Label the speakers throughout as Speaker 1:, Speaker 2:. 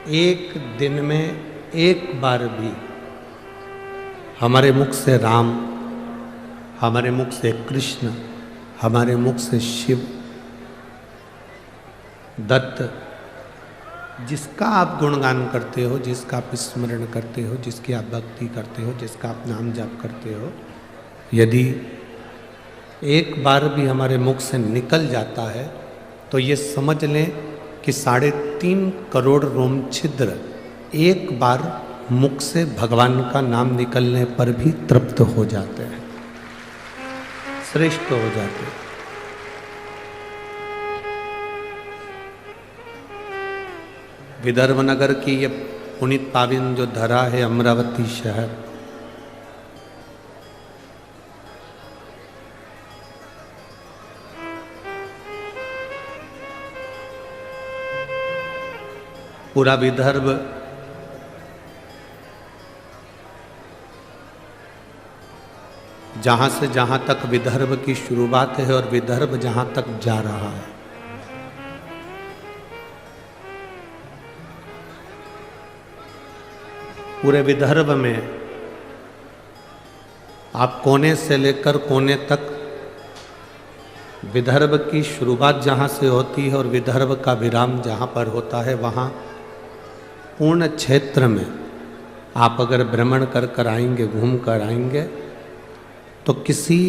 Speaker 1: एक दिन में एक बार भी हमारे मुख से राम, हमारे मुख से कृष्ण, हमारे मुख से शिव, दत्त, जिसका आप गुणगान करते हो, जिसका आप स्मरण करते हो, जिसकी आप भक्ति करते हो, जिसका आप नाम जाप करते हो, यदि एक बार भी हमारे मुख से निकल जाता है तो ये समझ लें कि 3.5 करोड़ रोम छिद्र एक बार मुख से भगवान का नाम निकलने पर भी तृप्त हो जाते हैं, श्रेष्ठ हो जाते हैं। विदर्भ नगर की ये पुनीत पाविन जो धरा है अमरावती शहर, पूरा विदर्भ जहां से जहां तक विदर्भ की शुरुआत है और विदर्भ जहां तक जा रहा है, पूरे विदर्भ में आप कोने से लेकर कोने तक विदर्भ की शुरुआत जहाँ से होती है और विदर्भ का विराम जहाँ पर होता है, वहाँ पूर्ण क्षेत्र में आप अगर भ्रमण कर कर आएंगे, घूम कर आएंगे, तो किसी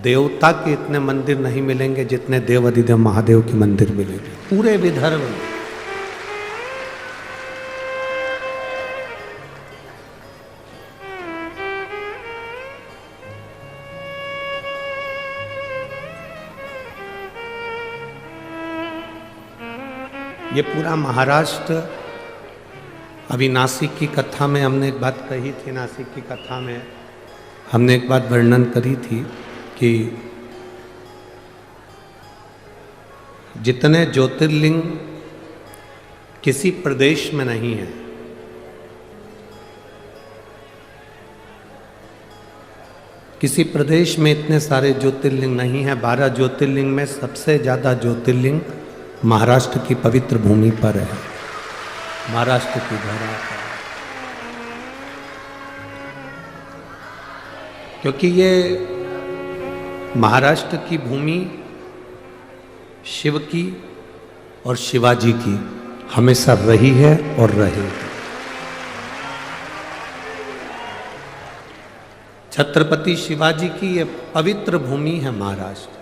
Speaker 1: देवता के इतने मंदिर नहीं मिलेंगे जितने देव अधिदेव महादेव के मंदिर मिलेंगे पूरे विदर्भ में। ये पूरा महाराष्ट्र, अभी नासिक की कथा में हमने एक बात कही थी, नासिक की कथा में हमने एक बात वर्णन करी थी कि जितने ज्योतिर्लिंग किसी प्रदेश में नहीं है, किसी प्रदेश में इतने सारे ज्योतिर्लिंग नहीं है। 12 ज्योतिर्लिंग में सबसे ज़्यादा ज्योतिर्लिंग महाराष्ट्र की पवित्र भूमि पर है, महाराष्ट्र की धरा पर, क्योंकि ये महाराष्ट्र की भूमि शिव की और शिवाजी की हमेशा रही है और रहेगी। छत्रपति शिवाजी की ये पवित्र भूमि है महाराष्ट्र।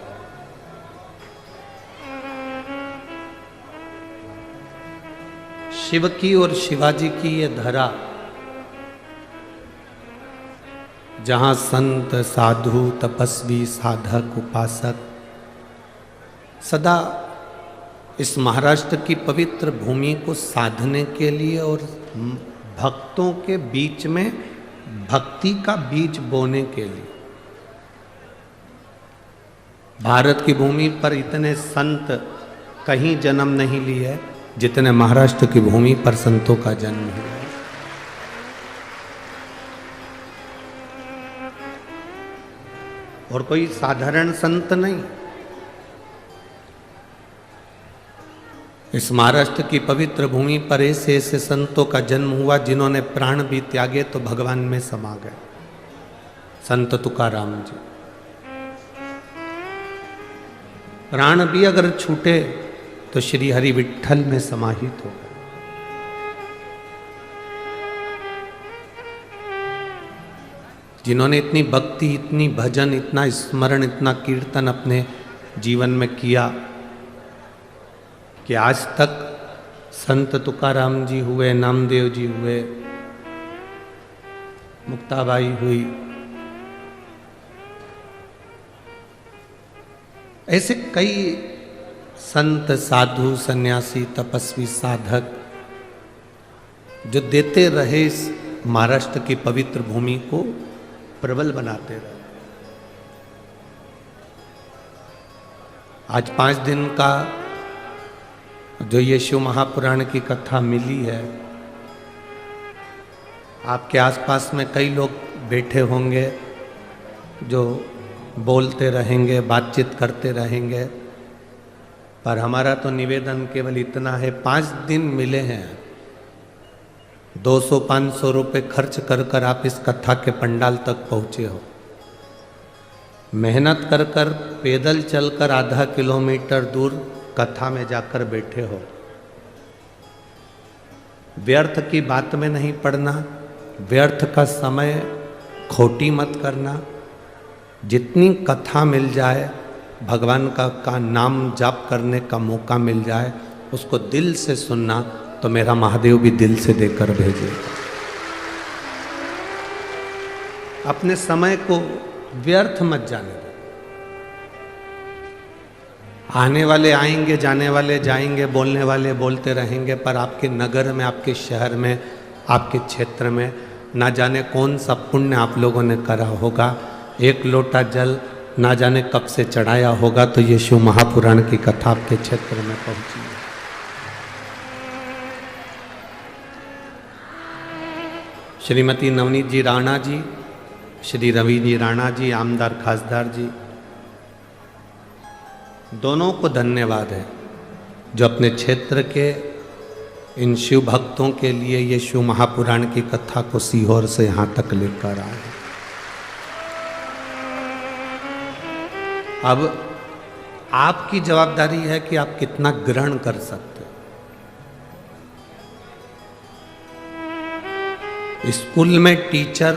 Speaker 1: शिव की और शिवाजी की ये धरा, जहां संत, साधु, तपस्वी, साधक, उपासक सदा इस महाराष्ट्र की पवित्र भूमि को साधने के लिए और भक्तों के बीच में भक्ति का बीज बोने के लिए, भारत की भूमि पर इतने संत कहीं जन्म नहीं लिए जितने महाराष्ट्र की भूमि पर संतों का जन्म हुआ है। और कोई साधारण संत नहीं, इस महाराष्ट्र की पवित्र भूमि पर ऐसे ऐसे संतों का जन्म हुआ जिन्होंने प्राण भी त्यागे तो भगवान में समा गए। संत तुकाराम जी, प्राण भी अगर छूटे तो श्री हरि विठ्ठल में समाहित हो गए। जिन्होंने इतनी भक्ति, इतनी भजन, इतना स्मरण, इतना कीर्तन अपने जीवन में किया कि आज तक संत तुकाराम जी हुए, नामदेव जी हुए, मुक्ताबाई हुई, ऐसे कई संत, साधु, सन्यासी, तपस्वी, साधक जो देते रहे इस महाराष्ट्र की पवित्र भूमि को प्रबल बनाते रहे। आज 5 दिन का जो ये शिव महापुराण की कथा मिली है, आपके आसपास में कई लोग बैठे होंगे जो बोलते रहेंगे, बातचीत करते रहेंगे, पर हमारा तो निवेदन केवल इतना है, 5 दिन मिले हैं 200-500 रुपये खर्च कर कर आप इस कथा के पंडाल तक पहुँचे हो, मेहनत कर कर पैदल चलकर आधा किलोमीटर दूर कथा में जाकर बैठे हो, व्यर्थ की बात में नहीं पड़ना, व्यर्थ का समय खोटी मत करना। जितनी कथा मिल जाए, भगवान का नाम जाप करने का मौका मिल जाए, उसको दिल से सुनना, तो मेरा महादेव भी दिल से देकर भेजे। अपने समय को व्यर्थ मत जाने दो। आने वाले आएंगे, जाने वाले जाएंगे, बोलने वाले बोलते रहेंगे, पर आपके नगर में, आपके शहर में, आपके क्षेत्र में ना जाने कौन सा पुण्य आप लोगों ने करा होगा। एक लोटा जल ना जाने कब से चढ़ाया होगा, तो ये शिव महापुराण की कथा आपके क्षेत्र में पहुंची है। श्रीमती नवनीत जी राणा जी, श्री रवि जी राणा जी, आमदार खासदार जी, दोनों को धन्यवाद है जो अपने क्षेत्र के इन शिव भक्तों के लिए ये शिव महापुराण की कथा को सीहोर से यहाँ तक लेकर आए। अब आपकी जवाबदारी है कि आप कितना ग्रहण कर सकते हो। स्कूल में टीचर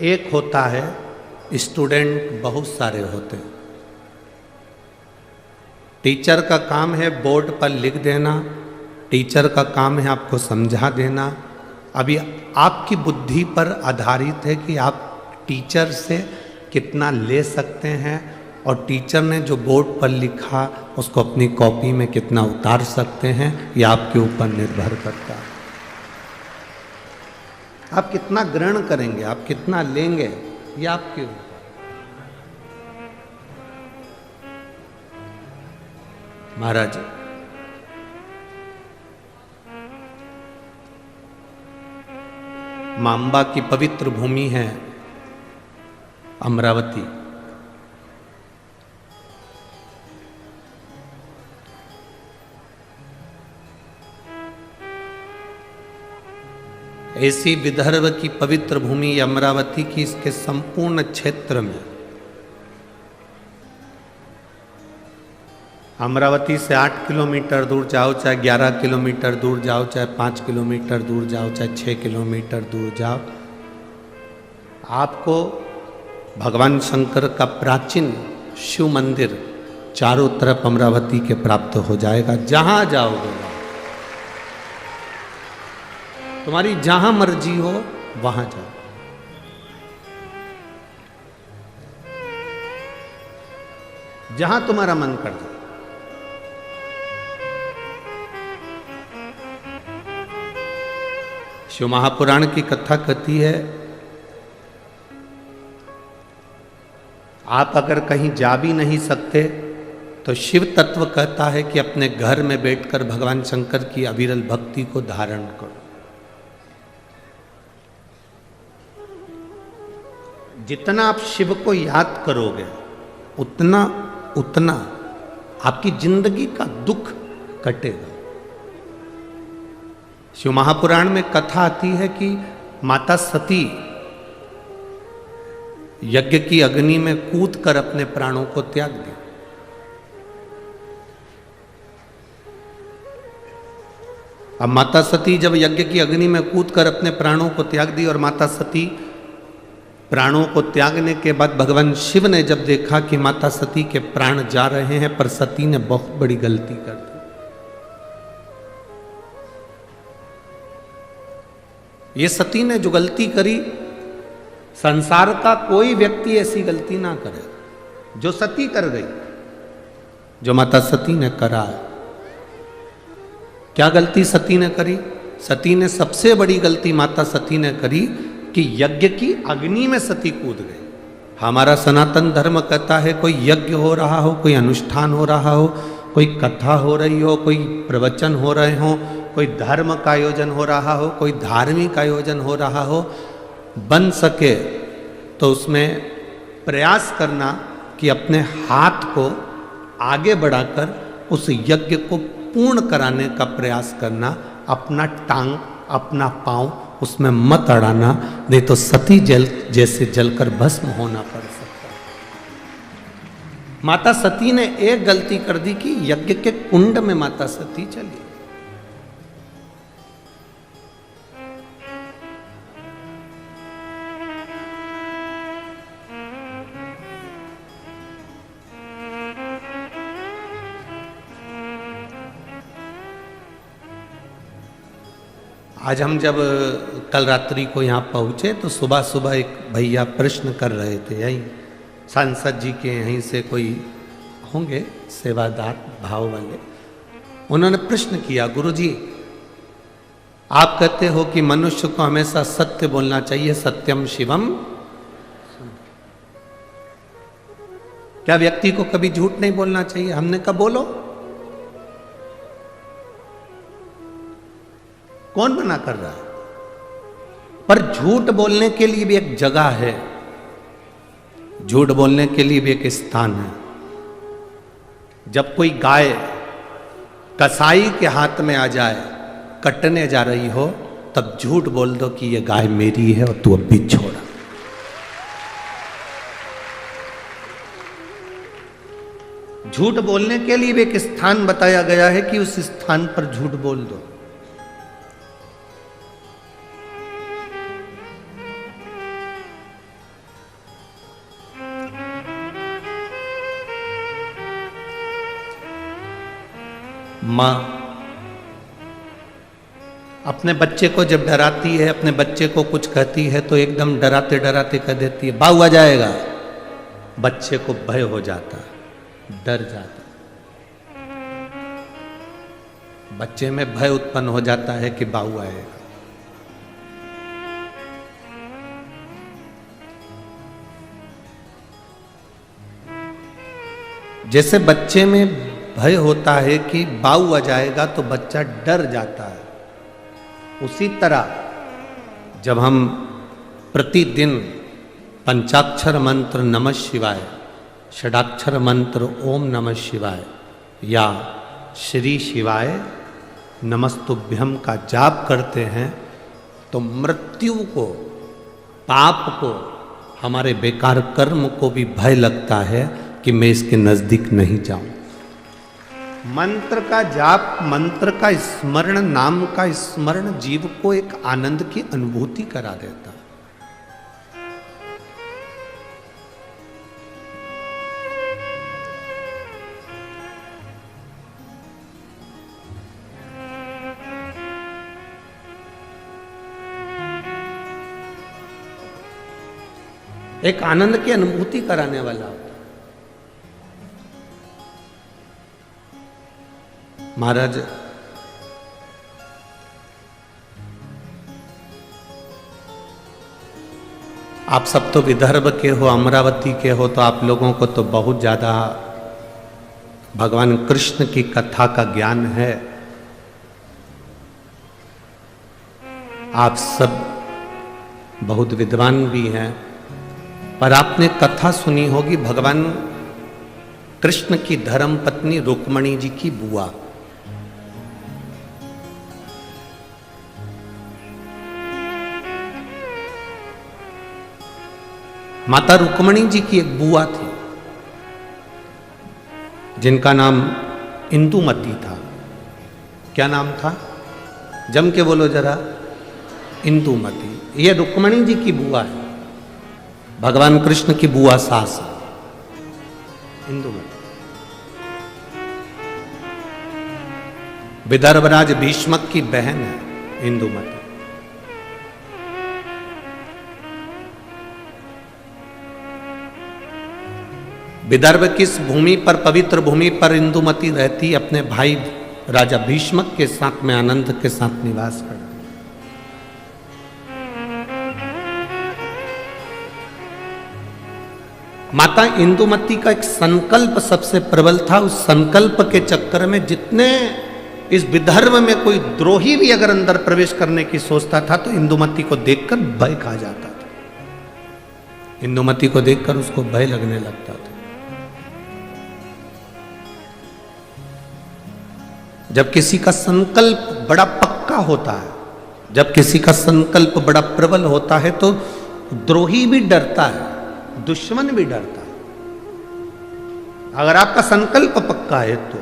Speaker 1: एक होता है, स्टूडेंट बहुत सारे होते हैं। टीचर का काम है बोर्ड पर लिख देना, टीचर का काम है आपको समझा देना। अभी आपकी बुद्धि पर आधारित है कि आप टीचर से कितना ले सकते हैं, और टीचर ने जो बोर्ड पर लिखा उसको अपनी कॉपी में कितना उतार सकते हैं, ये आपके ऊपर निर्भर करता है। आप कितना ग्रहण करेंगे, आप कितना लेंगे, ये आपके ऊपर। महाराज, मांबा की पवित्र भूमि है अमरावती। ऐसी विदर्भ की पवित्र भूमि अमरावती की, इसके संपूर्ण क्षेत्र में, अमरावती से 8 किलोमीटर दूर जाओ, चाहे 11 किलोमीटर दूर जाओ, चाहे 5 किलोमीटर दूर जाओ, चाहे 6 किलोमीटर दूर जाओ, आपको भगवान शंकर का प्राचीन शिव मंदिर चारों तरफ अमरावती के प्राप्त हो जाएगा। जहां जाओगे, तुम्हारी जहां मर्जी हो वहां जाओ। जहां तुम्हारा मन कर जाए। शिव महापुराण की कथा कहती है, आप अगर कहीं जा भी नहीं सकते तो शिव तत्व कहता है कि अपने घर में बैठकर भगवान शंकर की अविरल भक्ति को धारण करो। जितना आप शिव को याद करोगे, उतना उतना आपकी जिंदगी का दुख कटेगा। शिव महापुराण में कथा आती है कि माता सती यज्ञ की अग्नि में कूदकर अपने प्राणों को त्याग दी। अब माता सती जब यज्ञ की अग्नि में कूदकर अपने प्राणों को त्याग दी, और माता सती प्राणों को त्यागने के बाद भगवान शिव ने जब देखा कि माता सती के प्राण जा रहे हैं, पर सती ने बहुत बड़ी गलती कर दी। ये सती ने जो गलती करी, संसार का कोई व्यक्ति ऐसी गलती ना करे जो सती कर गई, जो माता सती ने करा। क्या गलती सती ने करी? सती ने सबसे बड़ी गलती माता सती ने करी कि यज्ञ की अग्नि में सती कूद गई। हमारा सनातन धर्म कहता है कोई यज्ञ हो रहा हो, कोई अनुष्ठान हो रहा हो, कोई कथा हो रही हो, कोई प्रवचन हो रहे हो, कोई धर्म का आयोजन हो रहा हो, कोई धार्मिक आयोजन हो रहा हो, बन सके तो उसमें प्रयास करना कि अपने हाथ को आगे बढ़ाकर उस यज्ञ को पूर्ण कराने का प्रयास करना, अपना टांग अपना पांव उसमें मत अड़ाना, नहीं तो सती जल जैसे जलकर भस्म होना पड़ सकता है। माता सती ने एक गलती कर दी कि यज्ञ के कुंड में माता सती चली। आज हम जब कल रात्रि को यहाँ पहुँचे तो सुबह सुबह एक भैया प्रश्न कर रहे थे, यहीं सांसद जी के यहीं से कोई होंगे सेवादार भाव वाले। उन्होंने प्रश्न किया, गुरुजी आप कहते हो कि मनुष्य को हमेशा सत्य बोलना चाहिए, सत्यम शिवम, क्या व्यक्ति को कभी झूठ नहीं बोलना चाहिए? हमने कहा बोलो। कौन मना कर रहा है? पर झूठ बोलने के लिए भी एक जगह है, झूठ बोलने के लिए भी एक स्थान है। जब कोई गाय कसाई के हाथ में आ जाए, कटने जा रही हो, तब झूठ बोल दो कि ये गाय मेरी है और तू अब भी छोड़ा। झूठ बोलने के लिए भी एक स्थान बताया गया है कि उस स्थान पर झूठ बोल दो। माँ अपने बच्चे को जब डराती है, अपने बच्चे को कुछ कहती है तो एकदम डराते डराते कह देती है बाऊ आ जाएगा। बच्चे को भय हो जाता है, डर जाता है, बच्चे में भय उत्पन्न हो जाता है कि बाऊ आएगा। जैसे बच्चे में भय होता है कि बाऊ आ जाएगा तो बच्चा डर जाता है, उसी तरह जब हम प्रतिदिन पंचाक्षर मंत्र नमः शिवाय, षडाक्षर मंत्र ओम नमः शिवाय या श्री शिवाय नमस्तुभ्यम का जाप करते हैं तो मृत्यु को, पाप को, हमारे बेकार कर्म को भी भय लगता है कि मैं इसके नजदीक नहीं जाऊं। मंत्र का जाप, मंत्र का स्मरण, नाम का स्मरण जीव को एक आनंद की अनुभूति करा देता है। एक आनंद की अनुभूति कराने वाला होता है। महाराज आप सब तो विदर्भ के हो, अमरावती के हो, तो आप लोगों को तो बहुत ज्यादा भगवान कृष्ण की कथा का ज्ञान है। आप सब बहुत विद्वान भी हैं, पर आपने कथा सुनी होगी भगवान कृष्ण की धर्म पत्नी रुक्मणी जी की बुआ। माता रुक्मणी जी की एक बुआ थी जिनका नाम इंदुमती था। क्या नाम था? जम के बोलो जरा। इंदुमती। ये रुक्मणी जी की बुआ है, भगवान कृष्ण की बुआ सास है इंदुमती। विदर्भराज भीष्मक की बहन है इंदुमती। विदर्भ किस भूमि पर, पवित्र भूमि पर इंदुमती रहती? अपने भाई राजा भीष्मक के साथ में आनंद के साथ निवास करती। माता इंदुमती का एक संकल्प सबसे प्रबल था। उस संकल्प के चक्कर में जितने इस विदर्भ में कोई द्रोही भी अगर अंदर प्रवेश करने की सोचता था तो इंदुमती को देखकर भय खा जाता था। इंदुमती को देखकर उसको भय लगने लगता था। जब किसी का संकल्प बड़ा पक्का होता है जब किसी का संकल्प बड़ा प्रबल होता है तो द्रोही भी डरता है, दुश्मन भी डरता है। अगर आपका संकल्प पक्का है तो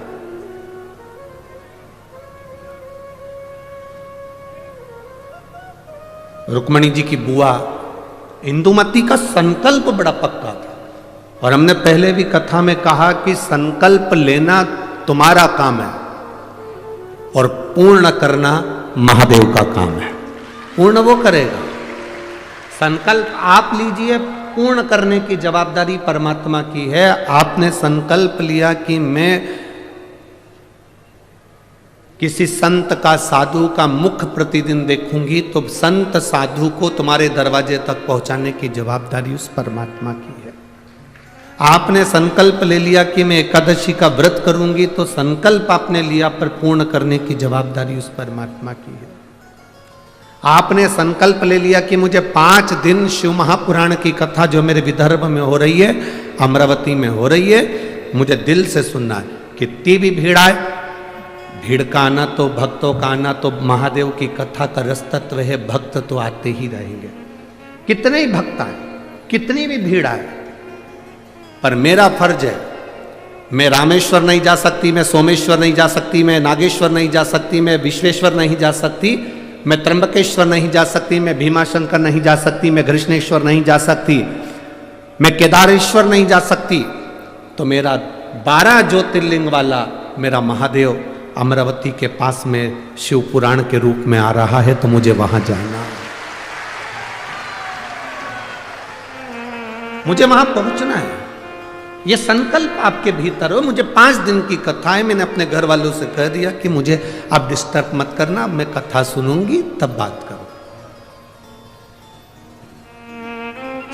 Speaker 1: रुक्मणी जी की बुआ इंदुमती का संकल्प बड़ा पक्का था। और हमने पहले भी कथा में कहा कि संकल्प लेना तुम्हारा काम है और पूर्ण करना महादेव का काम है। पूर्ण वो करेगा, संकल्प आप लीजिए, पूर्ण करने की जवाबदारी परमात्मा की है। आपने संकल्प लिया कि मैं किसी संत का, साधु का मुख प्रतिदिन देखूंगी, तो संत साधु को तुम्हारे दरवाजे तक पहुंचाने की जवाबदारी उस परमात्मा की है। आपने संकल्प ले लिया कि मैं एकादशी का व्रत करूंगी, तो संकल्प आपने लिया पर पूर्ण करने की जवाबदारी उस परमात्मा की है। आपने संकल्प ले लिया कि मुझे 5 दिन शिव महापुराण की कथा जो मेरे विदर्भ में हो रही है, अमरावती में हो रही है, मुझे दिल से सुनना है। कितनी भी भीड़ आए, भीड़ का आना तो, भक्तों का आना तो महादेव की कथा का रस तत्व है, भक्त तो आते ही रहेंगे। कितने ही भक्त आए, कितनी भी भीड़ आए, पर मेरा फर्ज है, मैं रामेश्वर नहीं जा सकती, मैं सोमेश्वर नहीं जा सकती, मैं नागेश्वर नहीं जा सकती, मैं विश्वेश्वर नहीं जा सकती, मैं त्र्यंबकेश्वर नहीं जा सकती, मैं भीमाशंकर नहीं जा सकती, मैं कृष्णेश्वर नहीं जा सकती, मैं केदारेश्वर नहीं जा सकती, तो मेरा 12 ज्योतिर्लिंग वाला मेरा महादेव अमरावती के पास में शिव पुराण के रूप में आ रहा है, तो मुझे वहां जाना, मुझे वहां पहुंचना है। ये संकल्प आपके भीतर हो। मुझे 5 दिन की कथा है, मैंने अपने घर वालों से कह दिया कि मुझे आप डिस्टर्ब मत करना, अब मैं कथा सुनूंगी तब बात करूं।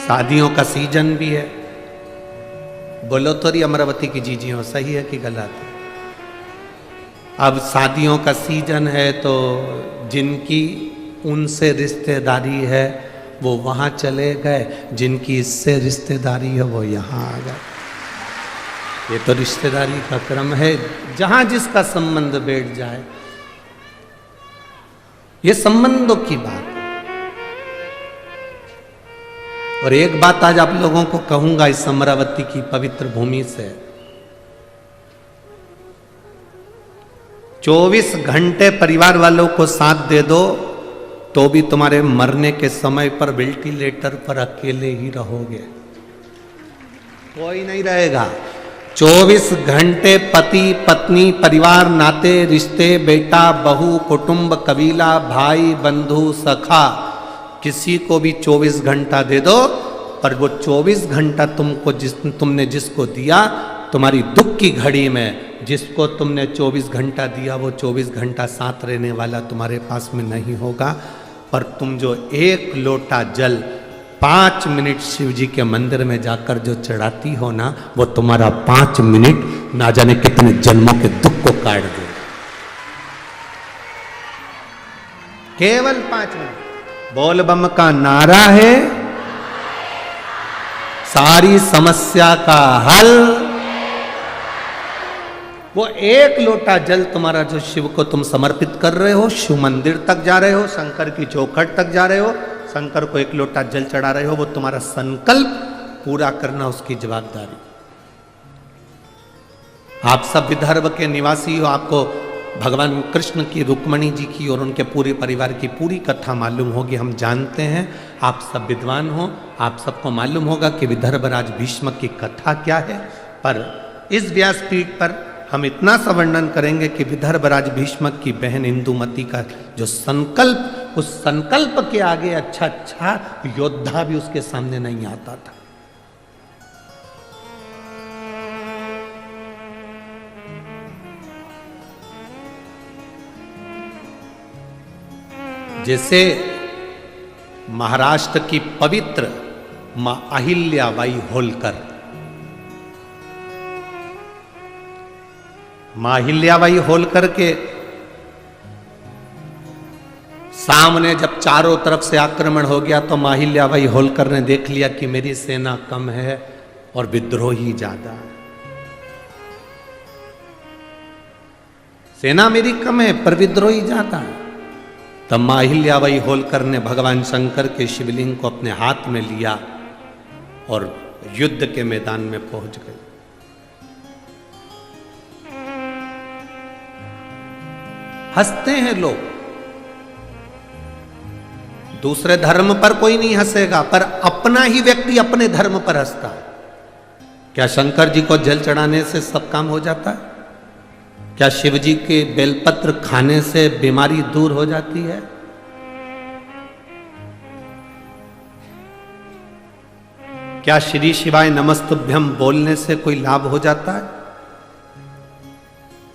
Speaker 1: शादियों का सीजन भी है, बोलो तो रही अमरावती की जीजियों, सही है कि गलत है? अब शादियों का सीजन है तो जिनकी उनसे रिश्तेदारी है वो वहां चले गए, जिनकी इससे रिश्तेदारी है वो यहां आ गए। ये तो रिश्तेदारी का क्रम है, जहां जिसका संबंध बैठ जाए, ये संबंधों की बात है। और एक बात आज आप लोगों को कहूंगा इस अमरावती की पवित्र भूमि से, 24 घंटे परिवार वालों को साथ दे दो तो भी तुम्हारे मरने के समय पर वेंटिलेटर पर अकेले ही रहोगे, कोई नहीं रहेगा। 24 घंटे पति पत्नी, परिवार, नाते रिश्ते, बेटा बहू, कुटुंब, कबीला, भाई बंधु, सखा, किसी को भी 24 घंटा दे दो, पर वो 24 घंटा तुमने जिसको दिया, तुम्हारी दुख की घड़ी में जिसको तुमने 24 घंटा दिया, वो 24 घंटा साथ रहने वाला तुम्हारे पास में नहीं होगा। पर तुम जो 1 लोटा जल 5 मिनट शिव जी के मंदिर में जाकर जो चढ़ाती हो ना, वो तुम्हारा 5 मिनट ना जाने कितने जन्मों के दुख को काट दे। केवल 5 मिनट बोल बम का नारा है, सारी समस्या का हल। वो 1 लोटा जल तुम्हारा जो शिव को तुम समर्पित कर रहे हो, शिव मंदिर तक जा रहे हो, शंकर की चौखट तक जा रहे हो, शंकर को 1 लोटा जल चढ़ा रहे हो, वो तुम्हारा संकल्प पूरा करना उसकी जवाबदारी। आप सब विदर्भ के निवासी हो, आपको भगवान कृष्ण की, रुक्मणी जी की और उनके पूरे परिवार की पूरी कथा मालूम होगी, हम जानते हैं। आप सब विद्वान हो, आप सबको मालूम होगा कि विदर्भराज भीष्म की कथा क्या है। पर इस व्यासपीठ पर हम इतना सा वर्णन करेंगे कि विदर्भराज भीष्म की बहन इंदुमती का जो संकल्प, उस संकल्प के आगे अच्छा योद्धा भी उसके सामने नहीं आता था। जैसे महाराष्ट्र की पवित्र मां अहिल्याबाई होलकर, मां अहिल्याबाई होलकर के सामने जब चारों तरफ से आक्रमण हो गया तो मां अहिल्याबाई होलकर ने देख लिया कि मेरी सेना कम है और विद्रोही ज्यादा है। सेना मेरी कम है पर विद्रोही ज्यादा है। तब मां अहिल्याबाई होलकर ने भगवान शंकर के शिवलिंग को अपने हाथ में लिया और युद्ध के मैदान में पहुंच गए। हंसते हैं लोग, दूसरे धर्म पर कोई नहीं हंसेगा, पर अपना ही व्यक्ति अपने धर्म पर हंसता है। क्या शंकर जी को जल चढ़ाने से सब काम हो जाता है? क्या शिव जी के बेलपत्र खाने से बीमारी दूर हो जाती है? क्या श्री शिवाय नमस्तुभ्यम बोलने से कोई लाभ हो जाता है?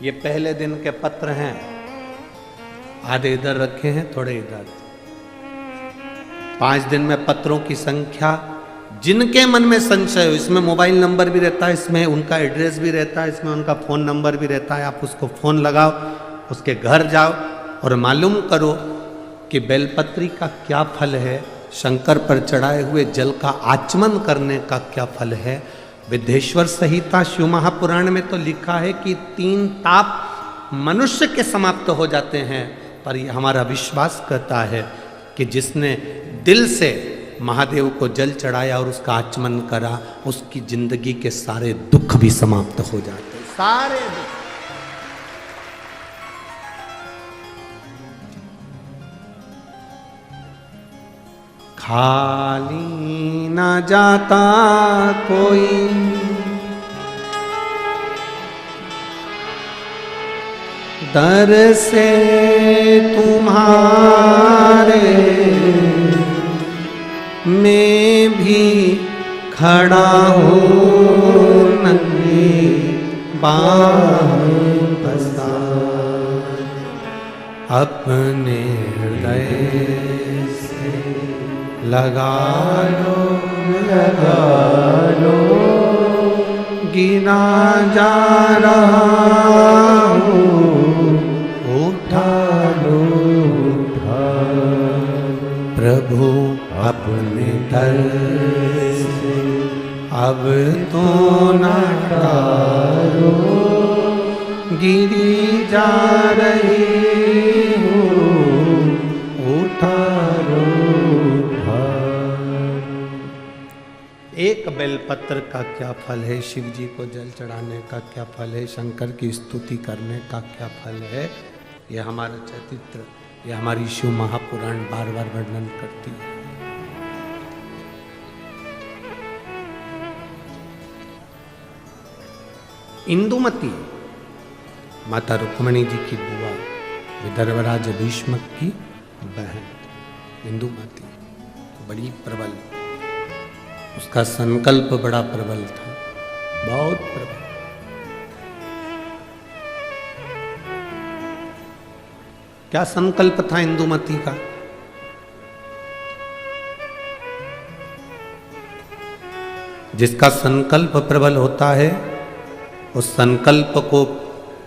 Speaker 1: ये पहले दिन के पत्र हैं, आधे इधर रखे हैं, थोड़े इधर। 5 दिन में पत्रों की संख्या, जिनके मन में संशय हो, इसमें मोबाइल नंबर भी रहता है, इसमें उनका एड्रेस भी रहता है, इसमें उनका फोन नंबर भी रहता है। आप उसको फोन लगाओ, उसके घर जाओ और मालूम करो कि बेलपत्री का क्या फल है, शंकर पर चढ़ाए हुए जल का आचमन करने का क्या फल है। विद्येश्वर संहिता शिव महापुराण में तो लिखा है कि 3 ताप मनुष्य के समाप्त हो जाते हैं, पर यह हमारा विश्वास कहता है कि जिसने दिल से महादेव को जल चढ़ाया और उसका आचमन करा, उसकी जिंदगी के सारे दुख भी समाप्त हो जाते हैं, सारे दुख। खाली ना जाता कोई दर से तुम्हारे, मैं भी खड़ा हूँ नंगे बाहें पसार, अपने हृदय से लगा लो गिना जा रहा हूँ, उठा लो प्रभु अपने दर से, अब तो न टालो गिरी जा रही हूँ, उठा लो। एक बेलपत्र का क्या फल है, शिव जी को जल चढ़ाने का क्या फल है, शंकर की स्तुति करने का क्या फल है, यह हमारा चरित्र, यह हमारी शिव महापुराण बार बार वर्णन करती है। इंदुमती माता रुक्मणी जी की बुआ, विदर्भराज भीष्मक की बहन इंदुमती बड़ी प्रबल, उसका संकल्प बड़ा प्रबल था, बहुत प्रबल। क्या संकल्प था इंदुमती का? जिसका संकल्प प्रबल होता है, उस संकल्प को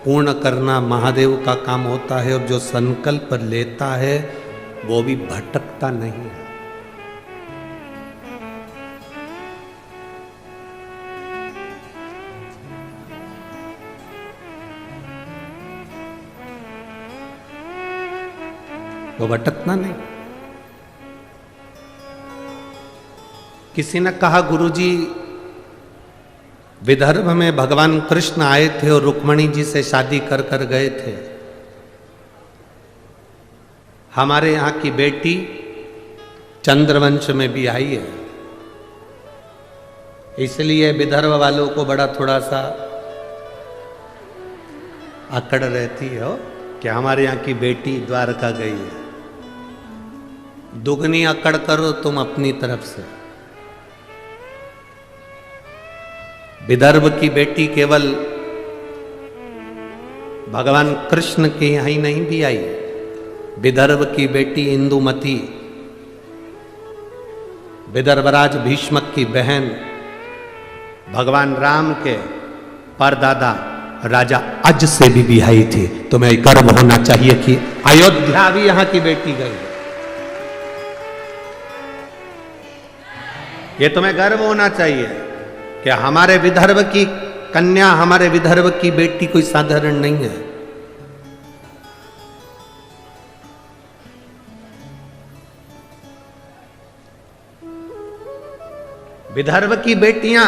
Speaker 1: पूर्ण करना महादेव का काम होता है, और जो संकल्प लेता है वो भी भटकता नहीं है। वो भटकना नहीं। किसी ने कहा, गुरुजी विदर्भ में भगवान कृष्ण आए थे और रुक्मणी जी से शादी कर कर गए थे। हमारे यहाँ की बेटी चंद्रवंश में भी आई है, इसलिए विदर्भ वालों को बड़ा थोड़ा सा अकड़ रहती है कि हमारे यहाँ की बेटी द्वारका गई है। दुगनी अकड़ करो तुम अपनी तरफ से। विदर्भ की बेटी केवल भगवान कृष्ण के यहाँ ही नहीं भी आई, विदर्भ की बेटी इंदुमती विदर्भराज भीष्मक की बहन, भगवान राम के परदादा राजा अज से भी बिहाई थी। तुम्हें गर्व होना चाहिए कि अयोध्या भी यहां की बेटी गई है। ये तुम्हें गर्व होना चाहिए कि हमारे विदर्भ की कन्या, हमारे विदर्भ की बेटी कोई साधारण नहीं है। विदर्भ की बेटियां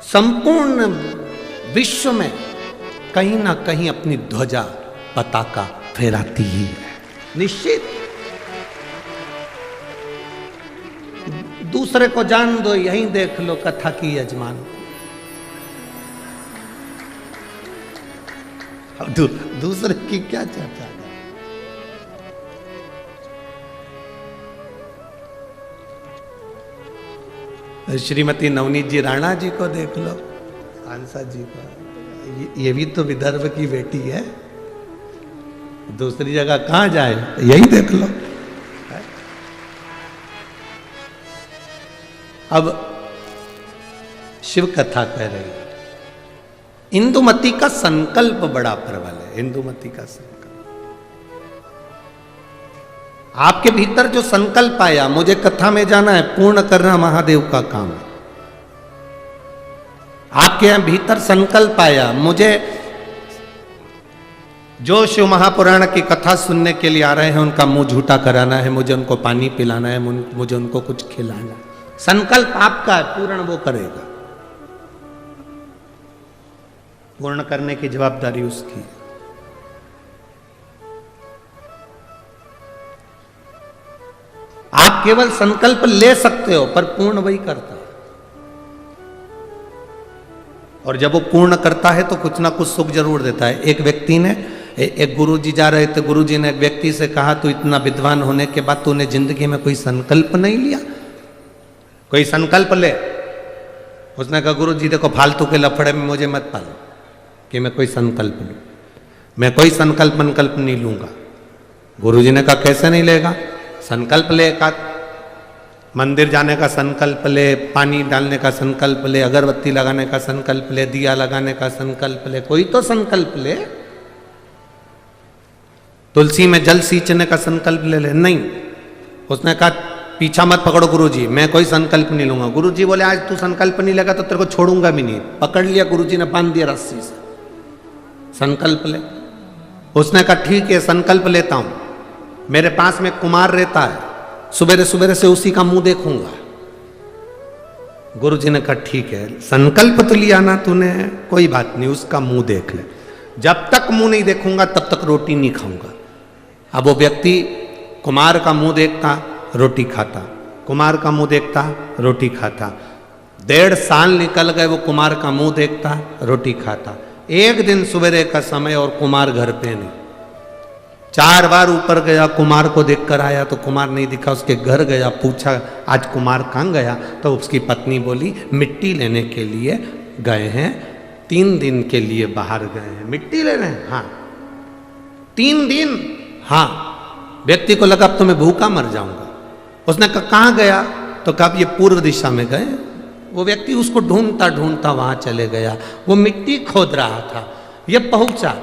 Speaker 1: संपूर्ण विश्व में कहीं ना कहीं अपनी ध्वजा पताका फहराती ही है, निश्चित। दूसरे को जान दो, यहीं देख लो कथा की यजमान। अब दूसरे की क्या चर्चा है? श्रीमती नवनीत जी राणा जी को देख लो, सांसद जी को, ये भी तो विदर्भ की बेटी है। दूसरी जगह कहां जाए, यही देख लो। अब शिव कथा कह रही है, इंदुमती का संकल्प बड़ा प्रबल है। इंदुमती का संकल्प, आपके भीतर जो संकल्प आया, मुझे कथा में जाना है, पूर्ण करना महादेव का काम है। आपके यहां भीतर संकल्प आया, मुझे जो शिव महापुराण की कथा सुनने के लिए आ रहे हैं उनका मुंह झूठा कराना है, मुझे उनको पानी पिलाना है, मुझे उनको कुछ खिलाना है। संकल्प आपका है, पूर्ण वो करेगा। पूर्ण करने की जवाबदारी उसकी है। आप केवल संकल्प ले सकते हो, पर पूर्ण वही करता है। और जब वो पूर्ण करता है तो कुछ ना कुछ सुख जरूर देता है। एक व्यक्ति ने, एक गुरुजी जा रहे थे, गुरुजी ने एक व्यक्ति से कहा, तू इतना विद्वान होने के बाद तूने जिंदगी में कोई संकल्प नहीं लिया, कोई संकल्प ले। उसने कहा, गुरुजी देखो फालतू के लफड़े में मुझे मत पालो कि मैं कोई संकल्प लूं, मैं कोई संकल्प नहीं लूंगा। गुरुजी ने कहा, कैसे नहीं लेगा? संकल्प ले, का मंदिर जाने का संकल्प ले, पानी डालने का संकल्प ले, अगरबत्ती लगाने का संकल्प ले, दिया लगाने का संकल्प ले, कोई तो संकल्प ले। तुलसी में जल सींचने का संकल्प ले ले। नहीं, उसने कहा, पीछा मत पकड़ो गुरुजी, मैं कोई संकल्प नहीं लूंगा। गुरुजी बोले, आज तू संकल्प नहीं लेगा तो तेरे को छोड़ूंगा भी नहीं। पकड़ लिया गुरुजी ने, बांध दिया रस्सी से। संकल्प ले। उसने कहा, ठीक है संकल्प लेता हूं, मेरे पास में कुमार रहता है, सुबेरे सुबेरे से उसी का मुंह देखूंगा। गुरुजी ने कहा, ठीक है संकल्प तो लिया ना तूने, कोई बात नहीं, उसका मुंह देख ले। जब तक मुंह नहीं देखूंगा तब तक रोटी नहीं खाऊंगा। अब वो व्यक्ति कुमार का मुंह देखता, रोटी खाता, कुमार का मुंह देखता, रोटी खाता। 1.5 साल निकल गए, वो कुमार का मुंह देखता, रोटी खाता। एक दिन सवेरे का समय और कुमार घर पे नहीं। 4 बार ऊपर गया, कुमार को देखकर आया तो कुमार नहीं दिखा। उसके घर गया, पूछा आज कुमार कहाँ गया? तो उसकी पत्नी बोली, मिट्टी लेने के लिए गए हैं, 3 दिन के लिए बाहर गए हैं। मिट्टी ले रहे हैं? हाँ। 3 दिन? हाँ। व्यक्ति को लगा अब तो मैं भूखा मर जाऊंगा। उसने कहा, कहाँ गया? तो कहा, ये पूर्व दिशा में गए। वो व्यक्ति उसको ढूंढता ढूंढता वहां चले गया। वो मिट्टी खोद रहा था, ये पहुंचा।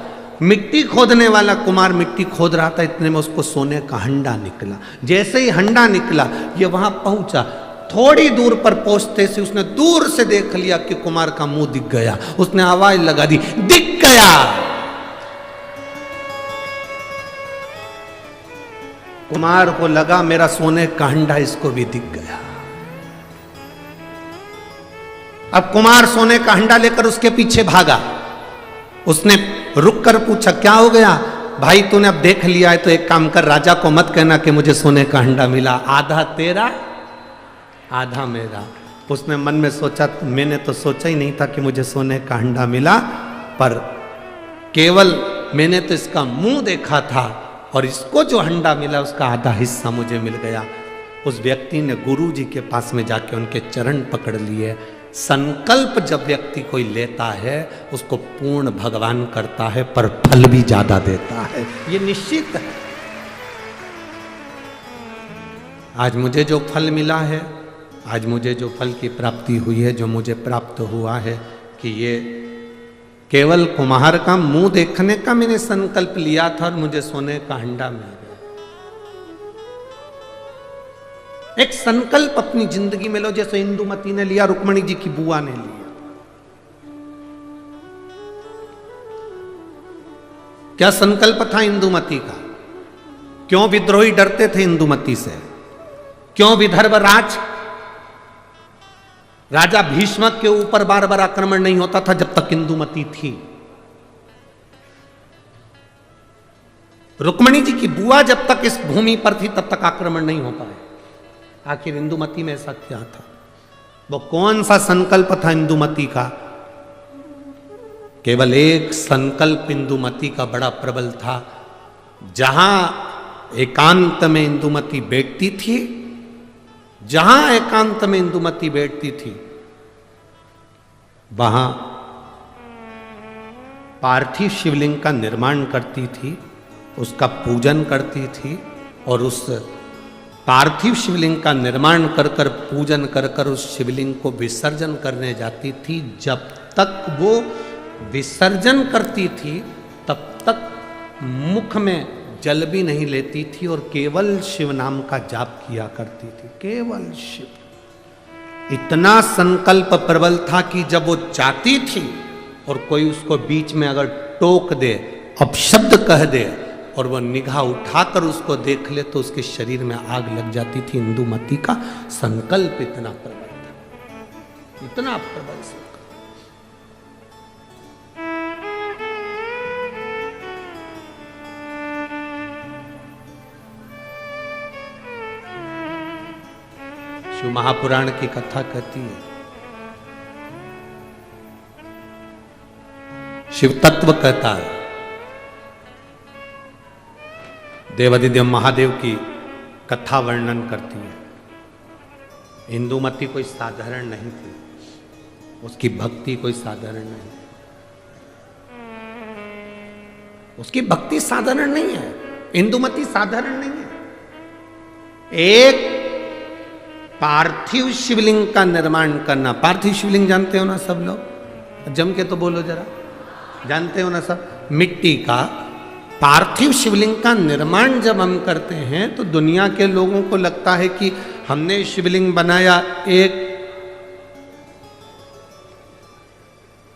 Speaker 1: मिट्टी खोदने वाला कुमार मिट्टी खोद रहा था, इतने में उसको सोने का हंडा निकला। जैसे ही हंडा निकला, ये वहां पहुंचा। थोड़ी दूर पर पहुंचते से उसने दूर से देख लिया कि कुमार का मुंह दिख गया। उसने आवाज लगा दी, दिख गया। कुमार को लगा मेरा सोने का हंडा इसको भी दिख गया। अब कुमार सोने का हंडा लेकर उसके पीछे भागा। उसने रुक कर पूछा, क्या हो गया भाई? तूने अब देख लिया है तो एक काम कर, राजा को मत कहना कि मुझे सोने का हंडा मिला, आधा तेरा आधा मेरा। उसने मन में सोचा, मैंने तो सोचा ही नहीं था कि मुझे सोने का हंडा मिला, पर केवल मैंने तो इसका मुंह देखा था और इसको जो हंडा मिला उसका आधा हिस्सा मुझे मिल गया। उस व्यक्ति ने गुरु जी के पास में जाके उनके चरण पकड़ लिए। संकल्प जब व्यक्ति कोई लेता है उसको पूर्ण भगवान करता है, पर फल भी ज्यादा देता है, ये निश्चित है। आज मुझे जो फल मिला है, आज मुझे जो फल की प्राप्ति हुई है, जो मुझे प्राप्त हुआ है, कि ये केवल कुम्हार का मुंह देखने का मैंने संकल्प लिया था और मुझे सोने का हंडा मिल गया। एक संकल्प अपनी जिंदगी में लो, जैसे इंदुमती ने लिया, रुक्मणी जी की बुआ ने लिया। क्या संकल्प था इंदुमती का? क्यों विद्रोही डरते थे इंदुमती से? क्यों विदर्भ राजा भीष्मक के ऊपर बार बार आक्रमण नहीं होता था जब तक इंदुमती थी। रुक्मणी जी की बुआ जब तक इस भूमि पर थी तब तक आक्रमण नहीं हो पाए। आखिर इंदुमती में ऐसा क्या था? वो कौन सा संकल्प था इंदुमती का? केवल एक संकल्प इंदुमती का बड़ा प्रबल था। जहां एकांत में इंदुमती बैठती थी, जहां एकांत में इंदुमती बैठती थी, वहां पार्थिव शिवलिंग का निर्माण करती थी, उसका पूजन करती थी और उस पार्थिव शिवलिंग का निर्माण कर कर पूजन कर कर उस शिवलिंग को विसर्जन करने जाती थी। जब तक वो विसर्जन करती थी तब तक मुख में जल भी नहीं लेती थी और केवल शिव नाम का जाप किया करती थी, केवल शिव। इतना संकल्प प्रबल था कि जब वो चाहती थी और कोई उसको बीच में अगर टोक दे, अपशब्द कह दे और वो निगाह उठाकर उसको देख ले तो उसके शरीर में आग लग जाती थी। इंदुमती का संकल्प इतना प्रबल था, इतना प्रबल संकल्प। शिव महापुराण की कथा कहती है, शिव तत्व कहता है, देवादिदेव महादेव की कथा वर्णन करती है। इंदुमती कोई साधारण नहीं थी, उसकी भक्ति कोई साधारण नहीं, उसकी भक्ति साधारण नहीं है। इंदुमती साधारण नहीं है। एक पार्थिव शिवलिंग का निर्माण करना, पार्थिव शिवलिंग जानते हो ना सब लोग? जम के तो बोलो जरा, जानते हो ना सब? मिट्टी का पार्थिव शिवलिंग का निर्माण जब हम करते हैं तो दुनिया के लोगों को लगता है कि हमने शिवलिंग बनाया,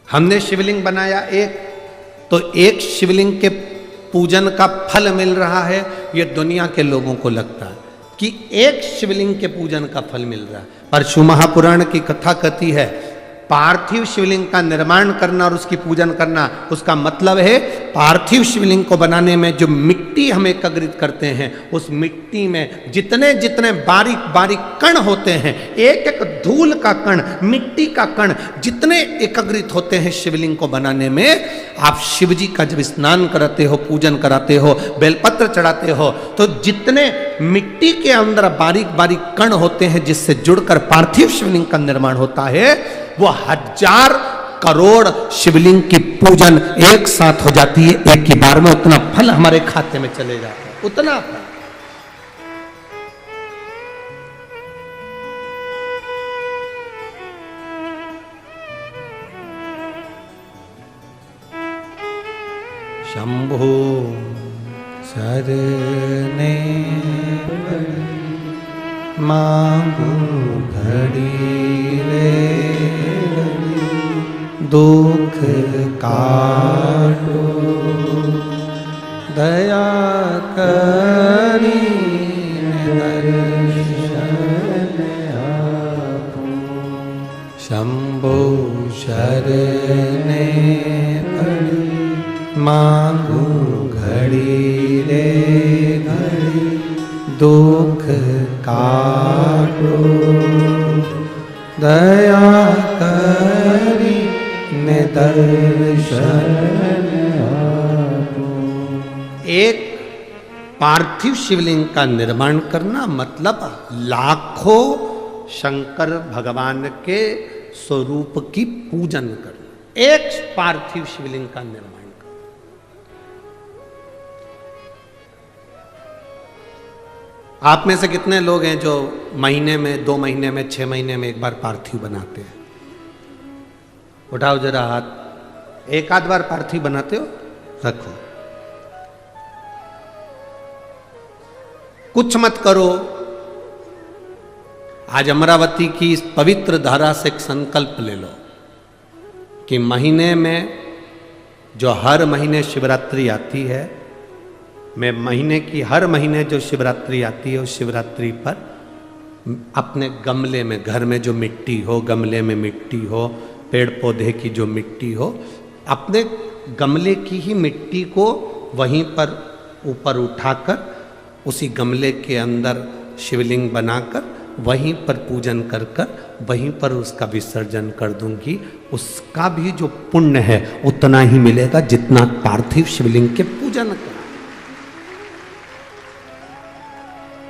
Speaker 1: हमने शिवलिंग बनाया एक, तो एक शिवलिंग के पूजन का फल मिल रहा है। ये दुनिया के लोगों को लगता है कि एक शिवलिंग के पूजन का फल मिल रहा है। पर शिव महापुराण की कथा कहती है, पार्थिव शिवलिंग का निर्माण करना और उसकी पूजन करना, उसका मतलब है पार्थिव शिवलिंग को बनाने में जो मिट्टी हम एकत्रित करते हैं, उस मिट्टी में जितने जितने बारीक बारीक कण होते हैं, एक एक धूल का कण, मिट्टी का कण जितने एकत्रित होते हैं शिवलिंग को बनाने में, आप शिव जी का जब स्नान कराते हो, पूजन कराते हो, बेलपत्र चढ़ाते हो, तो जितने मिट्टी के अंदर बारीक बारीक कण होते हैं जिससे जुड़कर पार्थिव शिवलिंग का निर्माण होता है, वो 1000 करोड़ शिवलिंग की पूजन एक साथ हो जाती है एक ही बार में। उतना फल हमारे खाते में चले जाता है, उतना फल। शंभो शरणे मांगू घड़ी रे, दुख काटो दया करी दर्शन आपो। शंभो शरणे मांगू घड़ी रे घड़ी, दुख काटो दया करी दर्शन आपो। एक पार्थिव शिवलिंग का निर्माण करना मतलब लाखों शंकर भगवान के स्वरूप की पूजन करना। एक पार्थिव शिवलिंग का निर्माण करना। आप में से कितने लोग हैं जो महीने में, 2 महीने में, 6 महीने में एक बार पार्थिव बनाते हैं? उठाओ जरा हाथ। एक आध बार पार्थिव बनाते हो? रखो। कुछ मत करो। आज अमरावती की इस पवित्र धारा से एक संकल्प ले लो कि महीने में जो हर महीने शिवरात्रि आती है, मैं महीने की हर महीने जो शिवरात्रि आती है उस शिवरात्रि पर अपने गमले में, घर में जो मिट्टी हो, गमले में मिट्टी हो, पेड़ पौधे की जो मिट्टी हो, अपने गमले की ही मिट्टी को वहीं पर ऊपर उठाकर उसी गमले के अंदर शिवलिंग बनाकर वहीं पर पूजन कर कर वहीं पर उसका विसर्जन कर दूंगी। उसका भी जो पुण्य है उतना ही मिलेगा जितना पार्थिव शिवलिंग के पूजन का।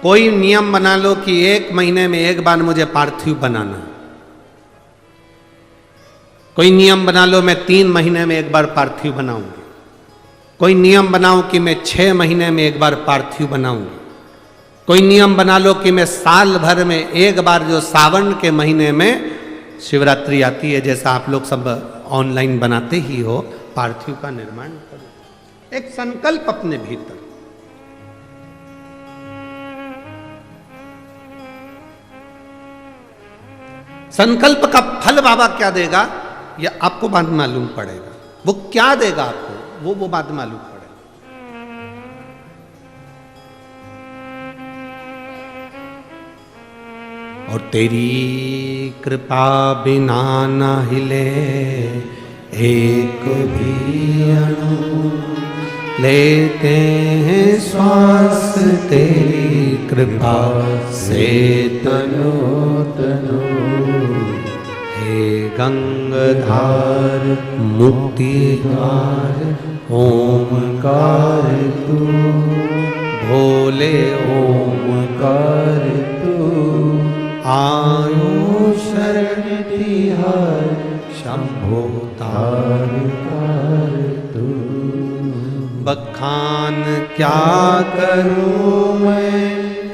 Speaker 1: कोई नियम बना लो कि 1 महीने में एक बार मुझे पार्थिव बनाना, कोई नियम बना लो मैं 3 महीने में एक बार पार्थिव बनाऊंगी, कोई नियम बनाओ कि मैं 6 महीने में एक बार पार्थिव बनाऊंगी, कोई नियम बना लो कि मैं साल भर में एक बार जो सावन के महीने में शिवरात्रि आती है, जैसा आप लोग सब ऑनलाइन बनाते ही हो, पार्थिव का निर्माण करो। एक संकल्प अपने भीतर। संकल्प का फल बाबा क्या देगा यह आपको बाद में मालूम पड़ेगा। वो क्या देगा आपको वो बाद में मालूम पड़ेगा। और तेरी कृपा बिना न हिले एक भी अणु, लेते हैं श्वास तेरी कृपा से तनो तनो। हे गंगाधार मुक्ति द्वार ओमकार तू, भोले ओमकार तू। आयो शरण तिहार शंभो तार तार तू। बखान क्या करूं मैं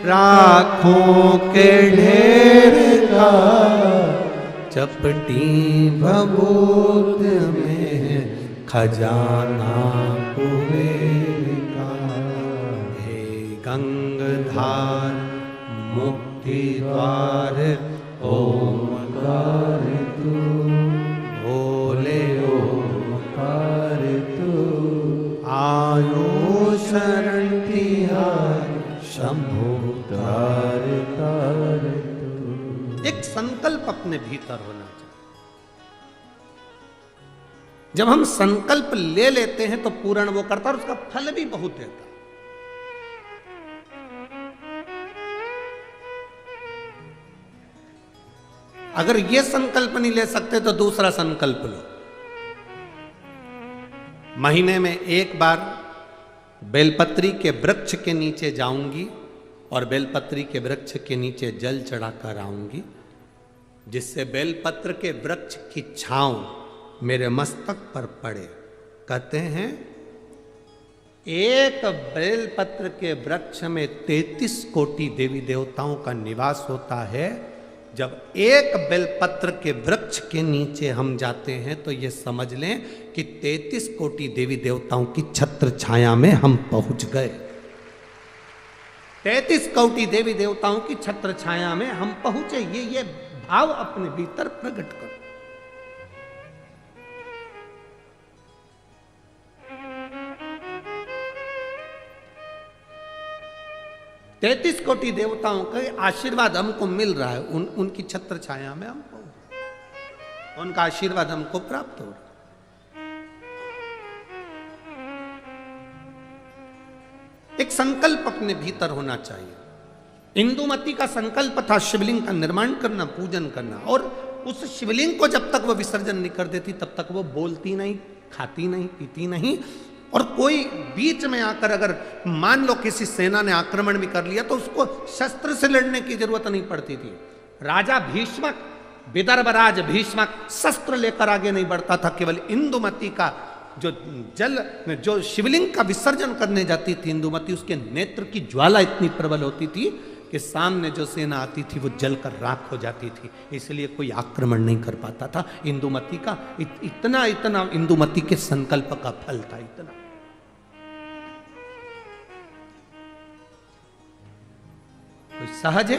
Speaker 1: राखों के ढेर का, चपटी भभूत में खजाना कुबेर का। हे गंगाधार मुक्ति द्वार ओमकार तू, भोले ओमकार तू। आयो शरण तिहार शंभो तार तार तू। एक संकल्प अपने भीतर होना चाहिए। जब हम संकल्प ले लेते हैं तो पूर्ण वो करता है और उसका फल भी बहुत देता है। अगर ये संकल्प नहीं ले सकते तो दूसरा संकल्प लो। महीने में एक बार बेलपत्री के वृक्ष के नीचे जाऊंगी और बेलपत्री के वृक्ष के नीचे जल चढ़ाकर आऊंगी, जिससे बेलपत्र के वृक्ष की छांव मेरे मस्तक पर पड़े। कहते हैं एक बेलपत्र के वृक्ष में 33 कोटि देवी देवताओं का निवास होता है। जब एक बेलपत्र के वृक्ष के नीचे हम जाते हैं तो ये समझ लें कि 33 कोटि देवी देवताओं की छत्र छाया में हम पहुंच गए। 33 कोटि देवी देवताओं की छत्र छाया में हम पहुंचे। ये भाव अपने भीतर प्रकट करो। तैतीस कोटि देवताओं का आशीर्वाद हमको मिल रहा है। उनकी छत्र छाया में हम पहुंचे, उनका आशीर्वाद हमको प्राप्त हो रहा है। एक संकल्प अपने भीतर होना चाहिए। इंदुमती का संकल्प था शिवलिंग का निर्माण करना, पूजन करना, और उस शिवलिंग को जब तक वो विसर्जन नहीं कर देती तब तक वो बोलती नहीं, खाती नहीं, पीती नहीं। और कोई बीच में आकर अगर मान लो किसी सेना ने आक्रमण भी कर लिया तो उसको शस्त्र से लड़ने की जरूरत नहीं पड़ती थी। राजा भीष्मक, विदर्भराज भीष्मक शस्त्र लेकर आगे नहीं बढ़ता था। केवल इंदुमती का जो शिवलिंग का विसर्जन करने जाती थी इंदुमती, उसके नेत्र की ज्वाला इतनी प्रबल होती थी कि सामने जो सेना आती थी वो जलकर राख हो जाती थी। इसलिए कोई आक्रमण नहीं कर पाता था। इंदुमती का इतना इंदुमती के संकल्प का फल था। इतना कोई सहज है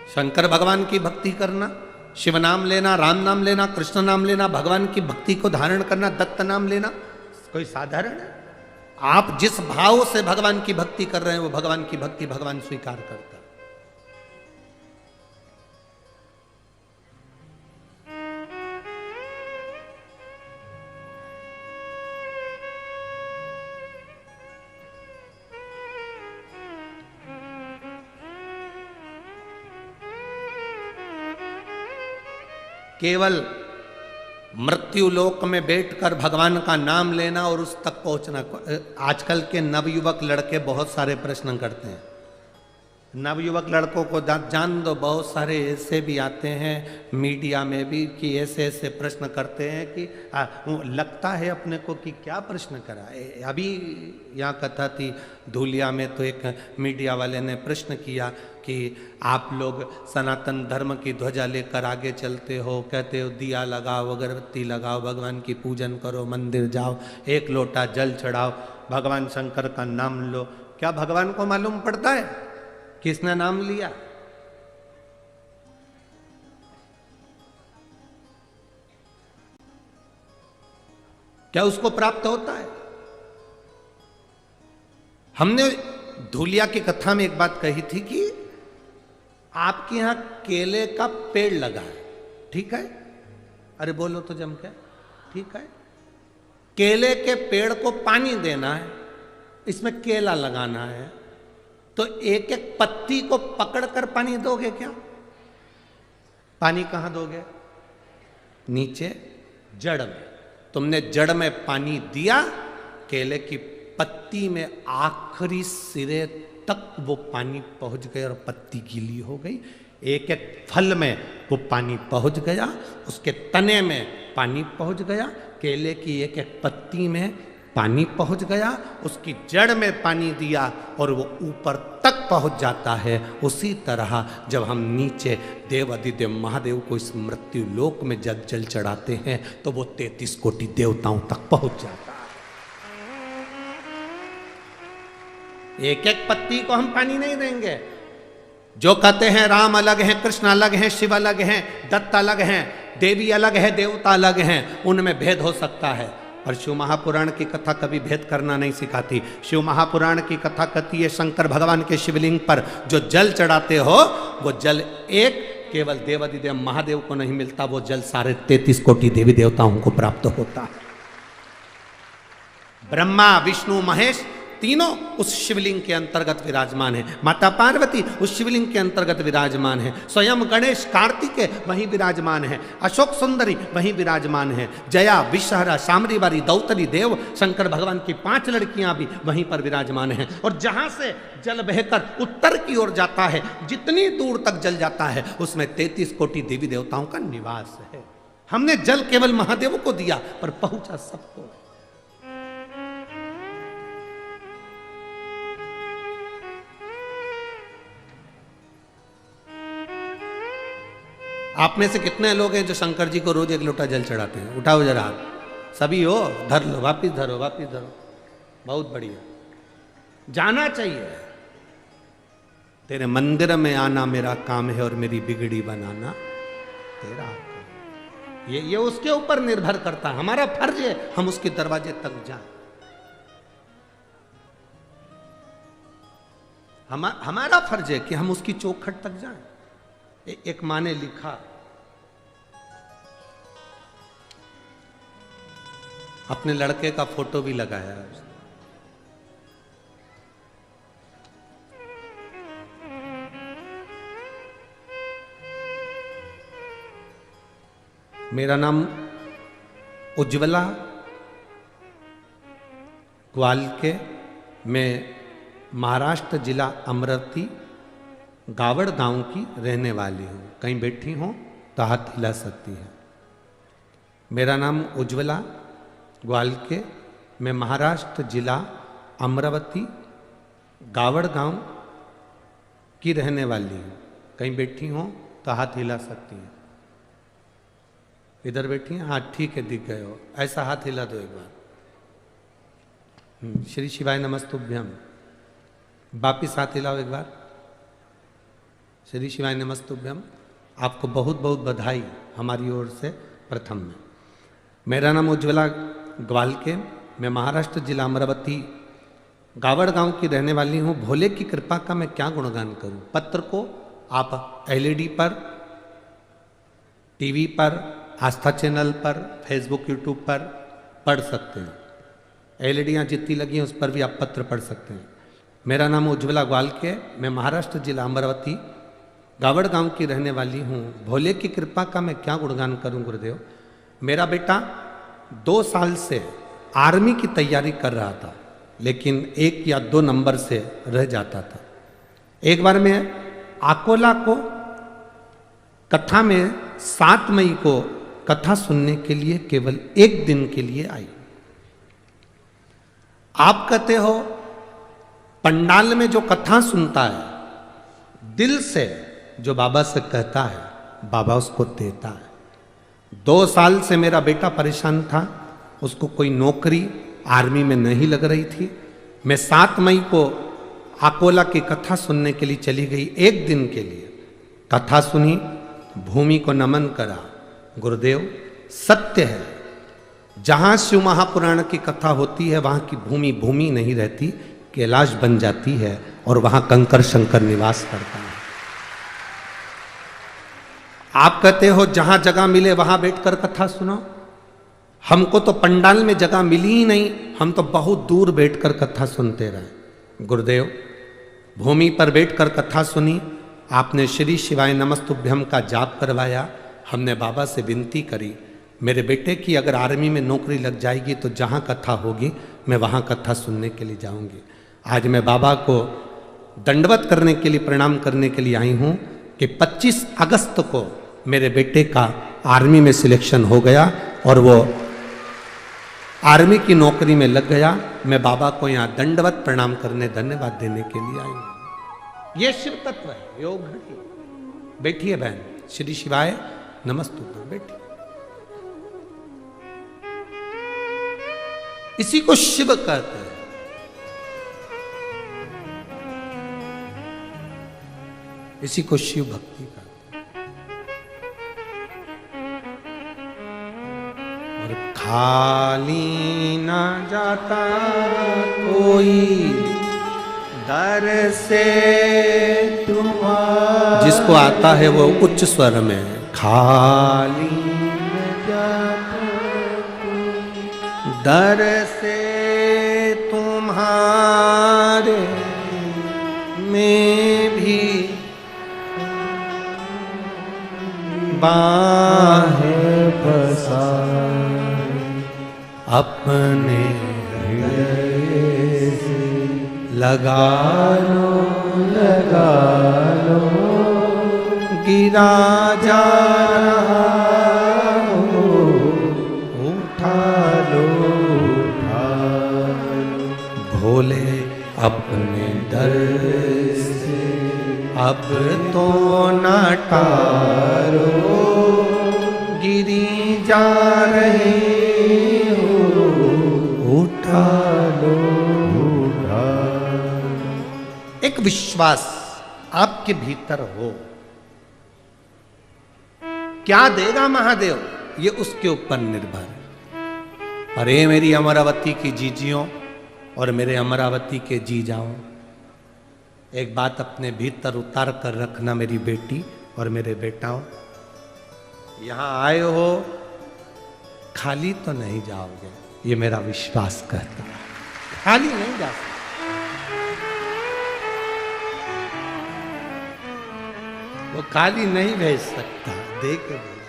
Speaker 1: शंकर भगवान की भक्ति करना, शिव नाम लेना, राम नाम लेना, कृष्ण नाम लेना, भगवान की भक्ति को धारण करना, दत्त नाम लेना, कोई साधारण है? आप जिस भाव से भगवान की भक्ति कर रहे हैं वो भगवान की भक्ति भगवान स्वीकार करता है। केवल मृत्यु लोक में बैठकर भगवान का नाम लेना और उस तक पहुंचना। आजकल के नवयुवक लड़के बहुत सारे प्रश्न करते हैं। नवयुवक लड़कों को जान दो, बहुत सारे ऐसे भी आते हैं मीडिया में भी कि ऐसे ऐसे प्रश्न करते हैं कि लगता है अपने को कि क्या प्रश्न करा। अभी यहाँ कथा थी धूलिया में, तो एक मीडिया वाले ने प्रश्न किया कि आप लोग सनातन धर्म की ध्वजा लेकर आगे चलते हो, कहते हो दिया लगाओ, अगरबत्ती लगाओ, भगवान की पूजन करो, मंदिर जाओ, एक लोटा जल चढ़ाओ, भगवान शंकर का नाम लो। क्या भगवान को मालूम पड़ता है किसने नाम लिया? क्या उसको प्राप्त होता है? हमने धूलिया की कथा में एक बात कही थी कि आपके यहां केले का पेड़ लगा है, ठीक है? अरे बोलो तो जम के, ठीक है? केले के पेड़ को पानी देना है, इसमें केला लगाना है, तो एक एक पत्ती को पकड़कर पानी दोगे क्या? पानी कहां दोगे? नीचे जड़ में। तुमने जड़ में पानी दिया, केले की पत्ती में आखिरी सिरे तक वो पानी पहुंच गया और पत्ती गीली हो गई। एक एक फल में वो पानी पहुंच गया, उसके तने में पानी पहुंच गया, केले की एक एक पत्ती में पानी पहुंच गया, उसकी जड़ में पानी दिया और वो ऊपर तक पहुंच जाता है। उसी तरह जब हम नीचे देव अधिदेव महादेव को इस मृत्यु लोक में जब जल चढ़ाते हैं तो वो 33 कोटि देवताओं तक पहुंच जाता है। एक एक पत्ती को हम पानी नहीं देंगे। जो कहते हैं राम अलग हैं, कृष्ण अलग हैं, शिव अलग हैं, दत्त अलग हैं, देवी अलग है, देवता अलग हैं, उनमें भेद हो सकता है, और शिव महापुराण की कथा कभी भेद करना नहीं सिखाती। शिव महापुराण की कथा कहती है शंकर भगवान के शिवलिंग पर जो जल चढ़ाते हो वो जल एक केवल देवादिदेव महादेव को नहीं मिलता, वो जल सारे 33 कोटि देवी देवताओं को प्राप्त होता है। ब्रह्मा विष्णु महेश तीनों उस शिवलिंग के अंतर्गत विराजमान है। माता पार्वती उस शिवलिंग के अंतर्गत विराजमान है। स्वयं गणेश कार्तिकेय वहीं विराजमान है। अशोक सुंदरी वहीं विराजमान है। जया विषहरा शामरीवारी दौतरी देव शंकर भगवान की 5 लड़कियां भी वहीं पर विराजमान हैं। और जहां से जल बहकर उत्तर की ओर जाता है, जितनी दूर तक जल जाता है उसमें 33 कोटि देवी देवताओं का निवास है। हमने जल केवल महादेव को दिया पर पहुंचा सबको। आप में से कितने लोग हैं जो शंकर जी को रोज 1 लोटा जल चढ़ाते हैं? उठाओ जरा हाथ। सभी हो? धर लो, वापिस धरो, वापिस धरो। बहुत बढ़िया, जाना चाहिए। तेरे मंदिर में आना मेरा काम है और मेरी बिगड़ी बनाना तेरा काम। ये उसके ऊपर निर्भर करता है। हमारा फर्ज है हम उसके दरवाजे तक जाएं। हमारा फर्ज है कि हम उसकी चौखट तक जाएं। एक माँ ने लिखा, अपने लड़के का फोटो भी लगाया है। मेरा नाम उज्ज्वला ग्वालके, मैं महाराष्ट्र जिला अमरावती गावड़ गांव की रहने वाली हूँ। कहीं बैठी हो तो हाथ हिला सकती है। मेरा नाम उज्ज्वला ग्वालके, मैं महाराष्ट्र जिला अमरावती गावड़ गांव की रहने वाली हूँ। कहीं बैठी हो तो हाथ हिला सकती हैं। इधर बैठी हैं? हाँ ठीक है, दिख गए हो। ऐसा हाथ हिला दो एक बार। श्री शिवाय नमस्तुभ्यम। वापिस हाथ हिलाओ एक बार। श्री शिवाय नमस्तुभ्यम। आपको बहुत बहुत बधाई हमारी ओर से। प्रथम में मेरा नाम उज्ज्वला ग्वालके, मैं महाराष्ट्र जिला अमरावती गावड़ गांव की रहने वाली हूँ। भोले की कृपा का मैं क्या गुणगान करूँ। पत्र को आप एलईडी पर, टीवी पर, आस्था चैनल पर, फेसबुक यूट्यूब पर पढ़ सकते हैं। एलईडियाँ जितनी लगी हैं उस पर भी आप पत्र पढ़ सकते हैं। मेरा नाम उज्ज्वला ग्वालके, मैं महाराष्ट्र जिला अमरावती गावड़ गांव की रहने वाली हूँ। भोले की कृपा का मैं क्या गुणगान करूं गुरुदेव। मेरा बेटा 2 साल से आर्मी की तैयारी कर रहा था, लेकिन 1 या 2 नंबर से रह जाता था। एक बार मैं अकोला को कथा में 7 मई को कथा सुनने के लिए केवल 1 दिन के लिए आई। आप कहते हो पंडाल में जो कथा सुनता है, दिल से जो बाबा से कहता है, बाबा उसको देता है। 2 साल से मेरा बेटा परेशान था, उसको कोई नौकरी आर्मी में नहीं लग रही थी। मैं 7 मई को अकोला की कथा सुनने के लिए चली गई, 1 दिन के लिए कथा सुनी, भूमि को नमन करा। गुरुदेव सत्य है, जहां शिव महापुराण की कथा होती है वहां की भूमि भूमि नहीं रहती, कैलाश बन जाती है और वहां कंकर शंकर निवास करता है। आप कहते हो जहां जगह मिले वहां बैठकर कथा सुनो। हमको तो पंडाल में जगह मिली ही नहीं, हम तो बहुत दूर बैठकर कथा सुनते रहे। गुरुदेव भूमि पर बैठकर कथा सुनी, आपने श्री शिवाय नमस्तुभ्यम का जाप करवाया। हमने बाबा से विनती करी, मेरे बेटे की अगर आर्मी में नौकरी लग जाएगी तो जहाँ कथा होगी मैं वहाँ कथा सुनने के लिए जाऊँगी। आज मैं बाबा को दंडवत करने के लिए, प्रणाम करने के लिए आई हूँ कि 25 अगस्त को मेरे बेटे का आर्मी में सिलेक्शन हो गया और वो आर्मी की नौकरी में लग गया। मैं बाबा को यहाँ दंडवत प्रणाम करने, धन्यवाद देने के लिए आई हूँ। ये शिव तत्व है, योग घटी। बैठिए बहन, श्री शिवाय नमस्तुभ्यम, बैठिए। इसी को शिव कहते हैं। इसी को शिव भक्ति कहते हैं। और खाली ना जाता कोई दर से तुम्हारा, जिसको आता है वो उच्च स्वर में खाली न जाता दर से तुम्हारे में भी बाहें पसारे, अपने हृदय से लगा लो गिरा जा रहा हो, उठा लो भोले अपने दर से अब तो न टारो, गिरी जा रही हो, उठा लो। एक विश्वास आपके भीतर हो, क्या देगा महादेव ये उसके ऊपर निर्भर है। अरे मेरी अमरावती की जीजियों और मेरे अमरावती के जी जाओ, एक बात अपने भीतर उतार कर रखना, मेरी बेटी और मेरे बेटाओं, यहां आए हो खाली तो नहीं जाओगे, ये मेरा विश्वास कहता है। खाली नहीं जा सकते। वो खाली नहीं भेज सकता, दे के भेज।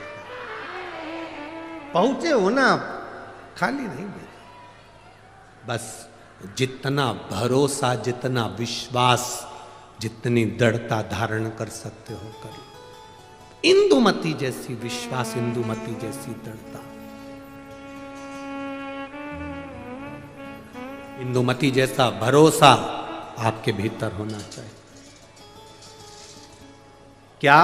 Speaker 1: पहुंचे हो ना आप, खाली नहीं भेज। बस जितना भरोसा, जितना विश्वास, जितनी दृढ़ता धारण कर सकते हो कर लो। इंदुमती जैसी विश्वास, इंदुमती जैसी दृढ़ता, इंदुमती जैसा भरोसा आपके भीतर होना चाहिए। क्या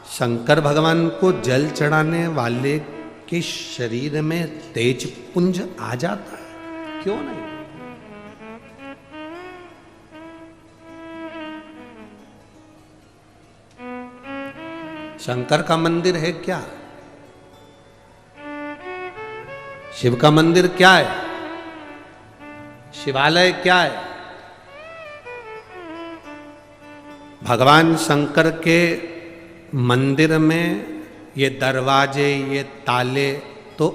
Speaker 1: शंकर भगवान को जल चढ़ाने वाले के शरीर में तेज पुंज आ जाता है? क्यों नहीं? शंकर का मंदिर है क्या? शिव का मंदिर क्या है? शिवालय क्या है? भगवान शंकर के मंदिर में ये दरवाजे, ये ताले तो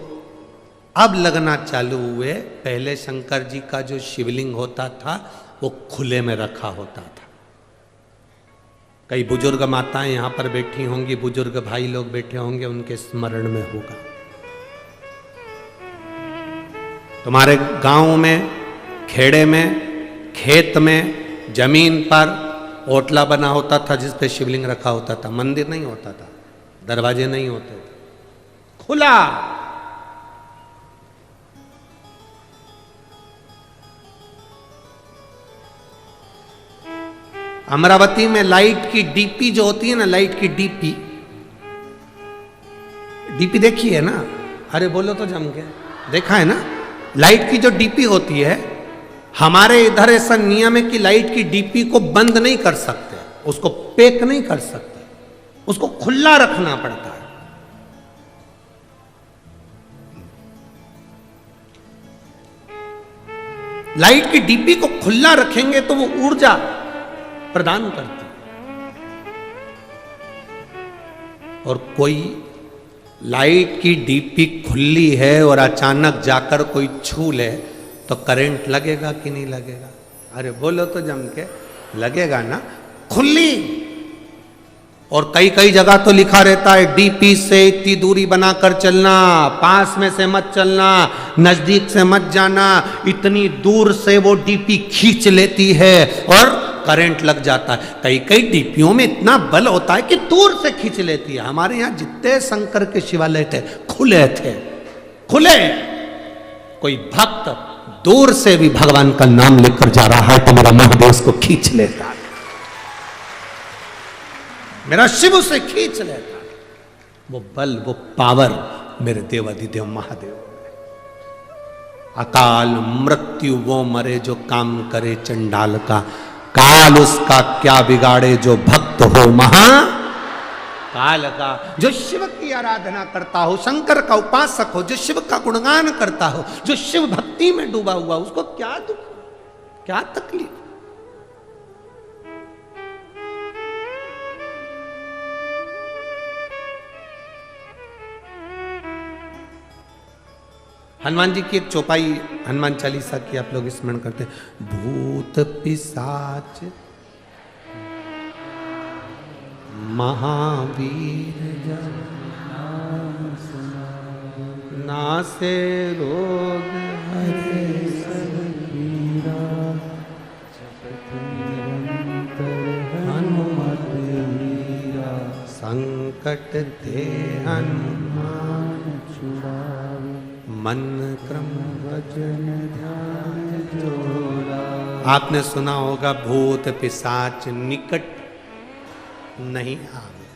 Speaker 1: अब लगना चालू हुए। पहले शंकर जी का जो शिवलिंग होता था वो खुले में रखा होता था। कई बुजुर्ग माताएं यहाँ पर बैठी होंगी, बुजुर्ग भाई लोग बैठे होंगे, उनके स्मरण में होगा। तुम्हारे गांव में, खेड़े में, खेत में, जमीन पर ओटला बना होता था जिस पे शिवलिंग रखा होता था। मंदिर नहीं होता था, दरवाजे नहीं होते थे, खुला। अमरावती में लाइट की डीपी जो होती है ना, लाइट की डीपी, डीपी देखी है ना? अरे बोलो तो जम के, देखा है ना? लाइट की जो डीपी होती है, हमारे इधर ऐसा नियम है कि लाइट की डीपी को बंद नहीं कर सकते, उसको पैक नहीं कर सकते, उसको खुला रखना पड़ता है। लाइट की डीपी को खुला रखेंगे तो वो ऊर्जा प्रदान करती है। और कोई लाइट की डीपी खुली है और अचानक जाकर कोई छू ले तो करंट लगेगा कि नहीं लगेगा? अरे बोलो तो जम के, लगेगा ना, खुली। और कई कई जगह तो लिखा रहता है डीपी से इतनी दूरी बनाकर चलना, पास में से मत चलना, नजदीक से मत जाना, इतनी दूर से वो डीपी खींच लेती है और करंट लग जाता है। कई कई डीपियों में इतना बल होता है कि दूर से खींच लेती है। हमारे यहाँ जितने शंकर के शिवालय थे खुले थे, खुले। कोई भक्त दूर से भी भगवान का नाम लेकर जा रहा है तो मेरा महादेव उसको खींच लेता है, मेरा शिव उसे खींच लेता है। वो बल, वो पावर मेरे देवाधिदेव महादेव। अकाल मृत्यु वो मरे जो काम करे चंडाल का, काल उसका क्या बिगाड़े जो भक्त हो महा काल का। जो शिव की आराधना करता हो, शंकर का उपासक हो, जो शिव का गुणगान करता हो, जो शिव भक्ति में डूबा हुआ, उसको क्या दुख, क्या तकलीफ? हनुमान जी की एक चौपाई हनुमान चालीसा की आप लोग स्मरण करते हैं। भूत पिशाच महावीर नासे रोग हरे सब पीरा, हनुमत वीरा संकट ते हनुमान छुड़ावे, मन क्रम वचन ध्यान जोड़ा। आपने सुना होगा भूत पिशाच निकट नहीं आवे,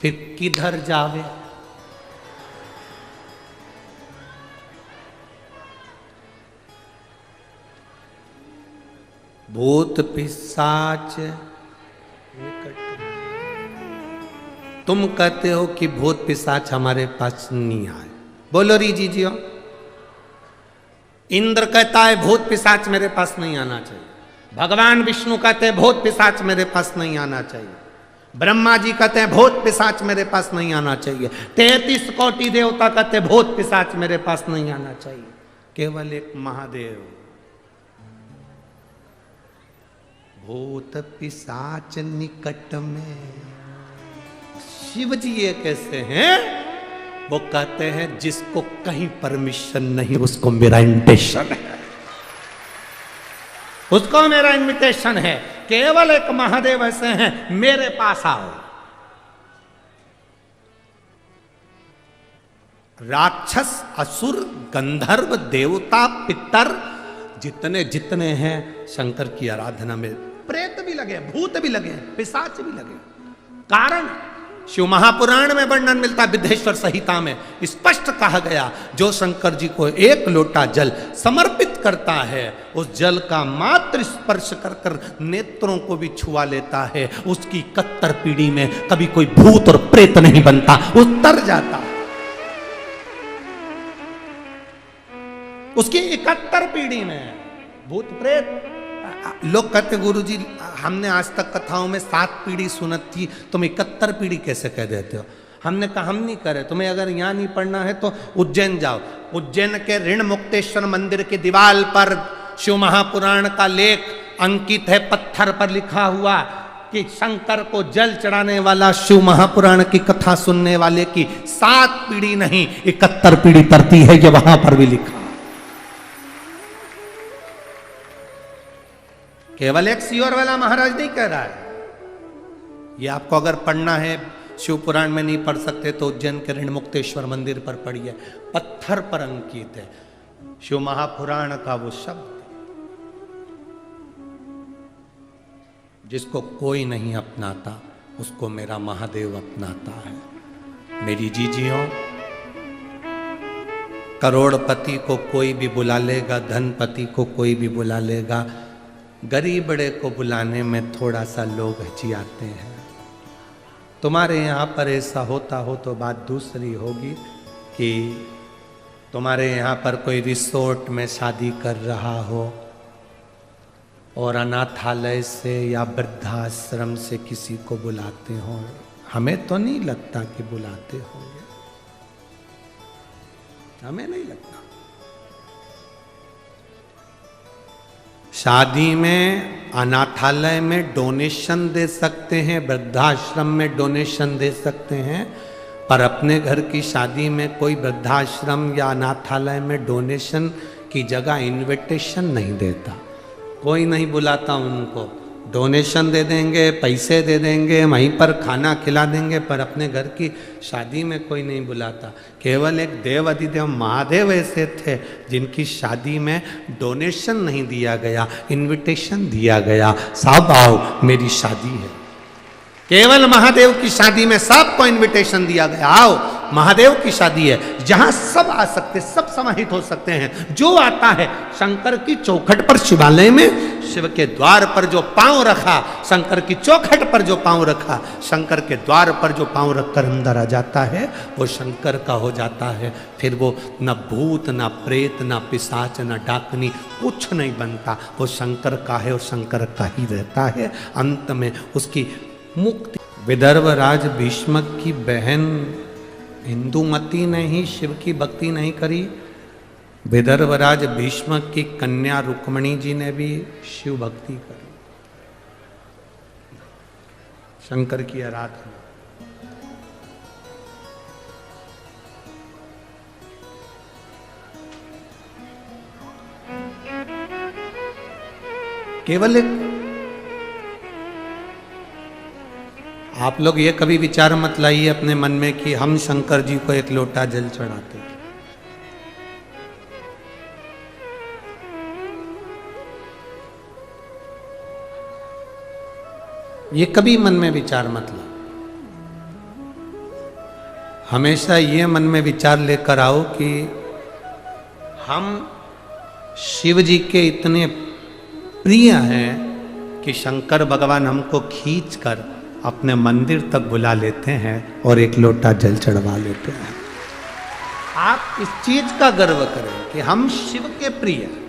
Speaker 1: फिर किधर जावे? भूत पिशाच निकट। तुम कहते हो कि भूत पिशाच हमारे पास नहीं आए, बोलो री जी जियो। इंद्र कहता है भूत पिशाच मेरे पास नहीं आना चाहिए, भगवान विष्णु कहते हैं भूत पिशाच मेरे पास नहीं आना चाहिए, ब्रह्मा जी कहते हैं भूत पिशाच मेरे पास नहीं आना चाहिए, 33 कोटि देवता कहते हैं भूत पिशाच मेरे पास नहीं आना चाहिए। केवल एक महादेव। भूत पिशाच निकट में। शिव जी ये कैसे हैं? वो कहते हैं जिसको कहीं परमिशन नहीं उसको मेरा इन्विटेशन है, उसको मेरा इन्विटेशन है। केवल एक महादेव ऐसे हैं, मेरे पास आओ। राक्षस, असुर, गंधर्व, देवता, पितर जितने जितने हैं शंकर की आराधना में, प्रेत भी लगे, भूत भी लगे, पिशाच भी लगे। कारण शिव महापुराण में वर्णन मिलता है, विद्धेश्वर संहिता में स्पष्ट कहा गया, जो शंकर जी को एक लोटा जल समर्पित करता है, उस जल का मात्र स्पर्श कर कर नेत्रों को भी छुआ लेता है, उसकी 71 पीढ़ी में कभी कोई भूत और प्रेत नहीं बनता, उतर जाता। उसकी 71 पीढ़ी में भूत प्रेत। लोग कहते गुरुजी हमने आज तक कथाओं में 7 पीढ़ी सुनत थी, तुम 71 पीढ़ी कैसे कह देते हो? हमने कहा हम नहीं करे, तुम्हें अगर यहाँ नहीं पढ़ना है तो उज्जैन जाओ। उज्जैन के ऋण मुक्तेश्वर मंदिर की दीवार पर शिव महापुराण का लेख अंकित है, पत्थर पर लिखा हुआ कि शंकर को जल चढ़ाने वाला, शिव महापुराण की कथा सुनने वाले की 7 पीढ़ी नहीं 71 पीढ़ी तरती है, ये वहां पर भी लिखा। केवल एक सियोर वाला महाराज नहीं कह रहा है। ये आपको अगर पढ़ना है, शिव पुराण में नहीं पढ़ सकते तो उज्जैन के ऋणमुक्तेश्वर मंदिर पर पढ़िए, पत्थर पर अंकित है शिव महापुराण का वो शब्द, जिसको कोई नहीं अपनाता उसको मेरा महादेव अपनाता है। मेरी जीजियों, करोड़पति को कोई भी बुला लेगा, धनपति को कोई भी बुला लेगा, गरीब बड़े को बुलाने में थोड़ा सा लोग हिचकिचाते हैं। तुम्हारे यहाँ पर ऐसा होता हो तो बात दूसरी होगी कि तुम्हारे यहाँ पर कोई रिसोर्ट में शादी कर रहा हो और अनाथालय से या वृद्धाश्रम से किसी को बुलाते हो। हमें तो नहीं लगता कि बुलाते होंगे, हमें नहीं लगता। शादी में, अनाथालय में डोनेशन दे सकते हैं, वृद्धाश्रम में डोनेशन दे सकते हैं, पर अपने घर की शादी में कोई वृद्धाश्रम या अनाथालय में डोनेशन की जगह इनविटेशन नहीं देता। कोई नहीं बुलाता उनको, डोनेशन दे देंगे, पैसे दे देंगे, वहीं पर खाना खिला देंगे, पर अपने घर की शादी में कोई नहीं बुलाता। केवल एक देव अधिदेव महादेव ऐसे थे जिनकी शादी में डोनेशन नहीं दिया गया, इनविटेशन दिया गया। साहब आओ मेरी शादी है। केवल महादेव की शादी में सबको इनविटेशन दिया गया, आओ महादेव की शादी है, जहां सब आ सकते, सब समाहित हो सकते हैं। जो आता है शंकर की चौखट पर, शिवालय में शिव के द्वार पर जो पांव रखा, शंकर की चौखट पर जो पांव रखा, शंकर के द्वार पर जो पांव रखकर अंदर आ जाता है वो शंकर का हो जाता है। फिर वो न भूत, न प्रेत, न पिशाच, न डाकनी, कुछ नहीं बनता। वो शंकर का है और शंकर का ही रहता है। अंत में उसकी मुक्ति। विदर्भ राज भीष्मक की बहन इंदुमती ने ही शिव की भक्ति नहीं करी, विदर्भराज भीष्मक की कन्या रुक्मणी जी ने भी शिव भक्ति करी, शंकर की आराधना। केवल एक आप लोग ये कभी विचार मत लाइए अपने मन में कि हम शंकर जी को एक लोटा जल चढ़ाते हैं। ये कभी मन में विचार मत लो। हमेशा ये मन में विचार लेकर आओ कि हम शिव जी के इतने प्रिय हैं कि शंकर भगवान हमको खींचकर अपने मंदिर तक बुला लेते हैं और एक लोटा जल चढ़वा लेते हैं। आप इस चीज का गर्व करें कि हम शिव के प्रिय हैं।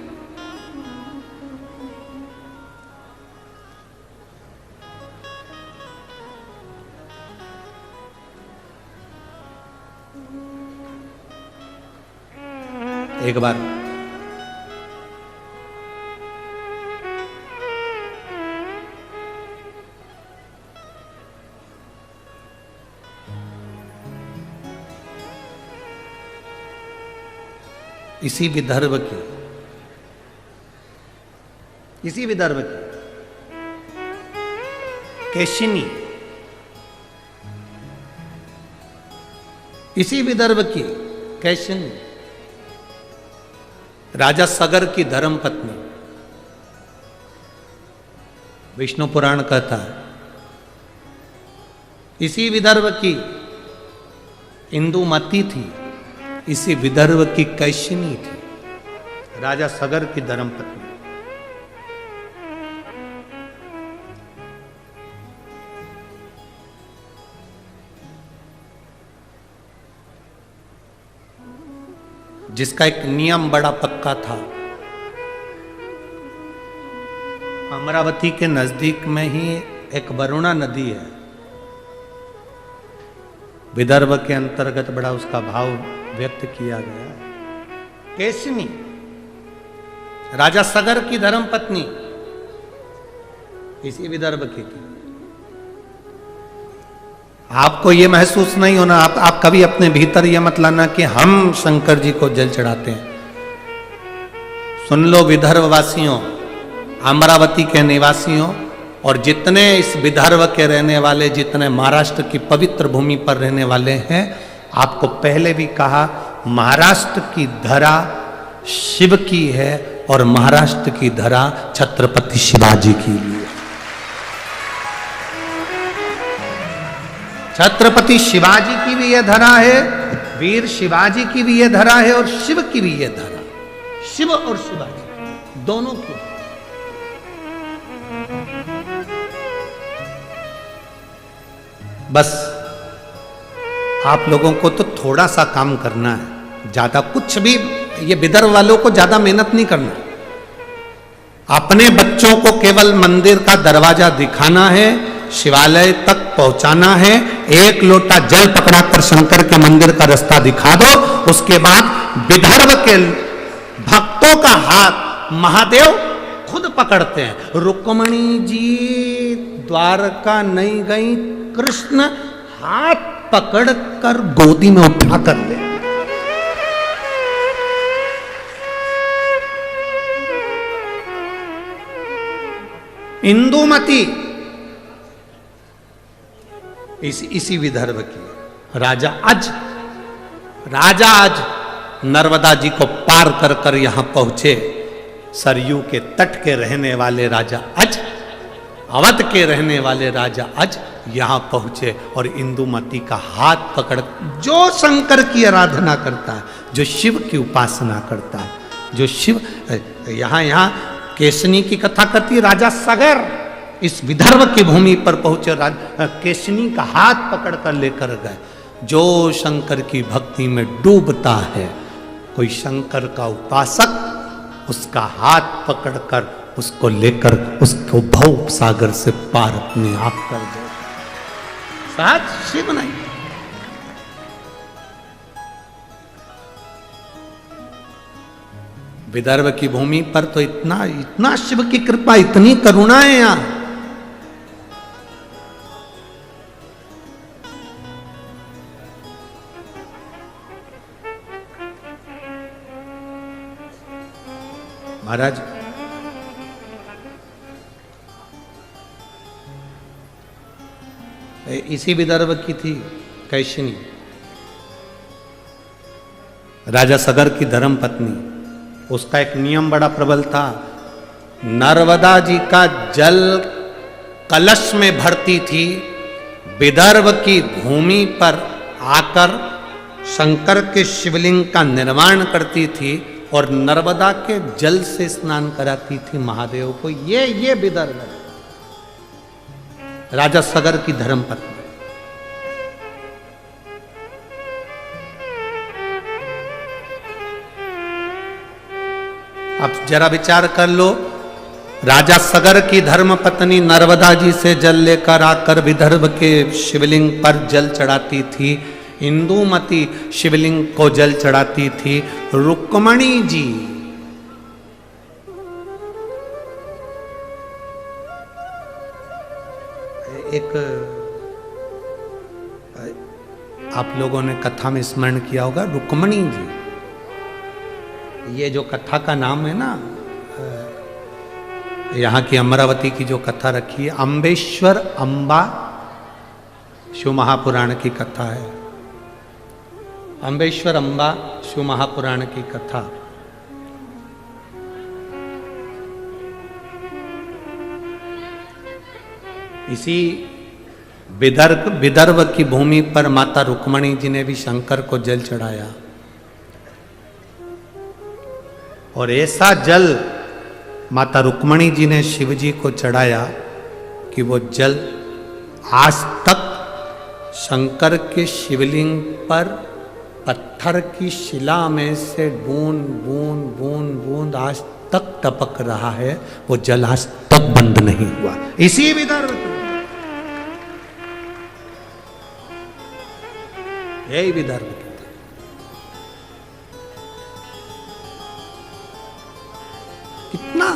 Speaker 1: एक बार इसी विदर्भ की केशिनी, इसी विदर्भ की केशिनी राजा सगर की धर्म पत्नी, विष्णु पुराण कहता है, इसी विदर्भ की इंदुमती थी, इसी विदर्भ की कैशिनी थी, राजा सगर की धर्मपत्नी। जिसका एक नियम बड़ा पक्का था। अमरावती के नजदीक में ही एक वरुणा नदी है, विदर्भ के अंतर्गत बड़ा उसका भाव व्यक्त किया गया है। केशिनी राजा सगर की धर्मपत्नी इसी विदर्भ की थी। आपको ये महसूस नहीं होना, आप कभी अपने भीतर ये मत लाना कि हम शंकर जी को जल चढ़ाते हैं। सुन लो विदर्भ वासियों, अमरावती के निवासियों, और जितने इस विदर्भ के रहने वाले, जितने महाराष्ट्र की पवित्र भूमि पर रहने वाले हैं, आपको पहले भी कहा, महाराष्ट्र की धरा शिव की है और महाराष्ट्र की धरा छत्रपति शिवाजी की लिए। छत्रपति शिवाजी की भी यह धरा है, वीर शिवाजी की भी यह धरा है, और शिव की भी यह धरा, शिव और शिवाजी दोनों की। बस आप लोगों को तो थोड़ा सा काम करना है, ज्यादा कुछ भी, ये विदर्भ वालों को ज्यादा मेहनत नहीं करना। अपने बच्चों को केवल मंदिर का दरवाजा दिखाना है, शिवालय तक पहुंचाना है, एक लोटा जल पकड़ाकर शंकर के मंदिर का रास्ता दिखा दो। उसके बाद विदर्भ के भक्तों का हाथ महादेव खुद पकड़ते हैं। रुक्मणी जी द्वारका नहीं गई, कृष्ण हाथ पकड़कर गोदी में उठा कर ले। इंदुमती इसी विदर्भ की राजा आज नर्मदा जी को पार कर कर यहां पहुंचे। सरयू के तट के रहने वाले राजा आज, अवध के रहने वाले राजा आज यहां पहुंचे और इंदुमती का हाथ पकड़, जो शंकर की आराधना करता है, जो शिव की उपासना करता है, जो शिव, यहां केशनी की कथा करती है, राजा सगर इस विदर्भ की भूमि पर पहुंचे, केशनी का हाथ पकड़कर लेकर गए। जो शंकर की भक्ति में डूबता है, कोई शंकर का उपासक, उसका हाथ पकड़कर उसको लेकर उसको भव सागर से पार अपने आप कर दे। साथ शिव नहीं, विदर्भ की भूमि पर तो इतना शिव की कृपा, इतनी करुणा है यहां। महाराज इसी विदर्भ की थी कैशिनी, राजा सगर की धर्म पत्नी। उसका एक नियम बड़ा प्रबल था, नर्मदा जी का जल कलश में भरती थी, विदर्भ की भूमि पर आकर शंकर के शिवलिंग का निर्माण करती थी और नर्मदा के जल से स्नान कराती थी महादेव को। ये विदर्भ है, राजा सगर की धर्मपत्नी। अब जरा विचार कर लो, राजा सगर की धर्मपत्नी नर्मदा जी से जल लेकर आकर विदर्भ के शिवलिंग पर जल चढ़ाती थी। इंदुमती शिवलिंग को जल चढ़ाती थी। रुक्मणी जी एक, आप लोगों ने कथा में स्मरण किया होगा, रुक्मणी जी, ये जो कथा का नाम है ना, यहाँ की अमरावती की जो कथा रखी है, अम्बेश्वर अम्बा शिव महापुराण की कथा है। अम्बेश्वर अम्बा शिव महापुराण की कथा। इसी विदर्भ की भूमि पर माता रुक्मणी जी ने भी शंकर को जल चढ़ाया और ऐसा जल माता रुक्मणी जी ने शिव जी को चढ़ाया कि वो जल आज तक शंकर के शिवलिंग पर पत्थर की शिला में से बूंद बूंद बूंद बूंद आज तक टपक रहा है। वो जल आज तक बंद नहीं हुआ। इसी विदर्भ, यही विदर्भ कितना।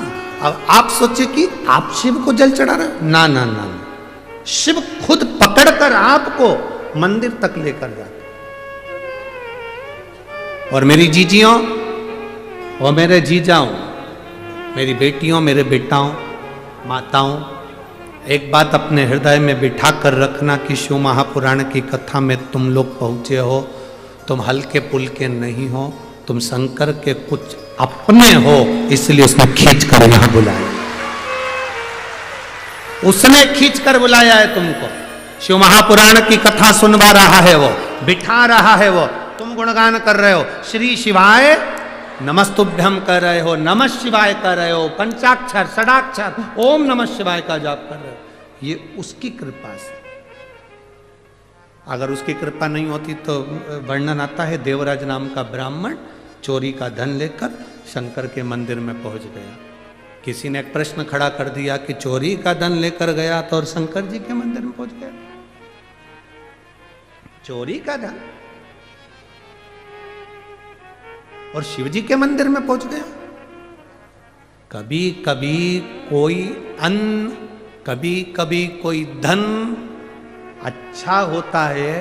Speaker 1: अब आप सोचिए कि आप शिव को जल चढ़ा रहे, ना ना ना, शिव खुद पकड़कर आपको मंदिर तक लेकर जाते। और मेरी जीजियों और मेरे जीजाओं, मेरी बेटियों, मेरे बेटाओं, माताओं, एक बात अपने हृदय में बिठा कर रखना कि शिव महापुराण की कथा में तुम लोग पहुंचे हो, तुम हल्के पुल्के नहीं हो, तुम शंकर के कुछ अपने हो, इसलिए उसने खींच कर यहां बुलाया। उसने खींच कर बुलाया है तुमको। शिव महापुराण की कथा सुनवा रहा है वो, बिठा रहा है वो, तुम गुणगान कर रहे हो, श्री शिवाय नमस्तुभ्यम कर रहे हो, नमः शिवाय कर रहे हो, पंचाक्षर षडाक्षर ओम नमः शिवाय का जाप कर रहे हो। ये उसकी कृपा से। अगर उसकी कृपा नहीं होती तो वर्णन आता है, देवराज नाम का ब्राह्मण चोरी का धन लेकर शंकर के मंदिर में पहुंच गया। किसी ने एक प्रश्न खड़ा कर दिया कि चोरी का धन लेकर गया तो और शंकर जी के मंदिर में पहुंच गया। चोरी का धन और शिव जी के मंदिर में पहुंच गया। कभी कभी कोई अन्न, कभी कभी कोई धन अच्छा होता है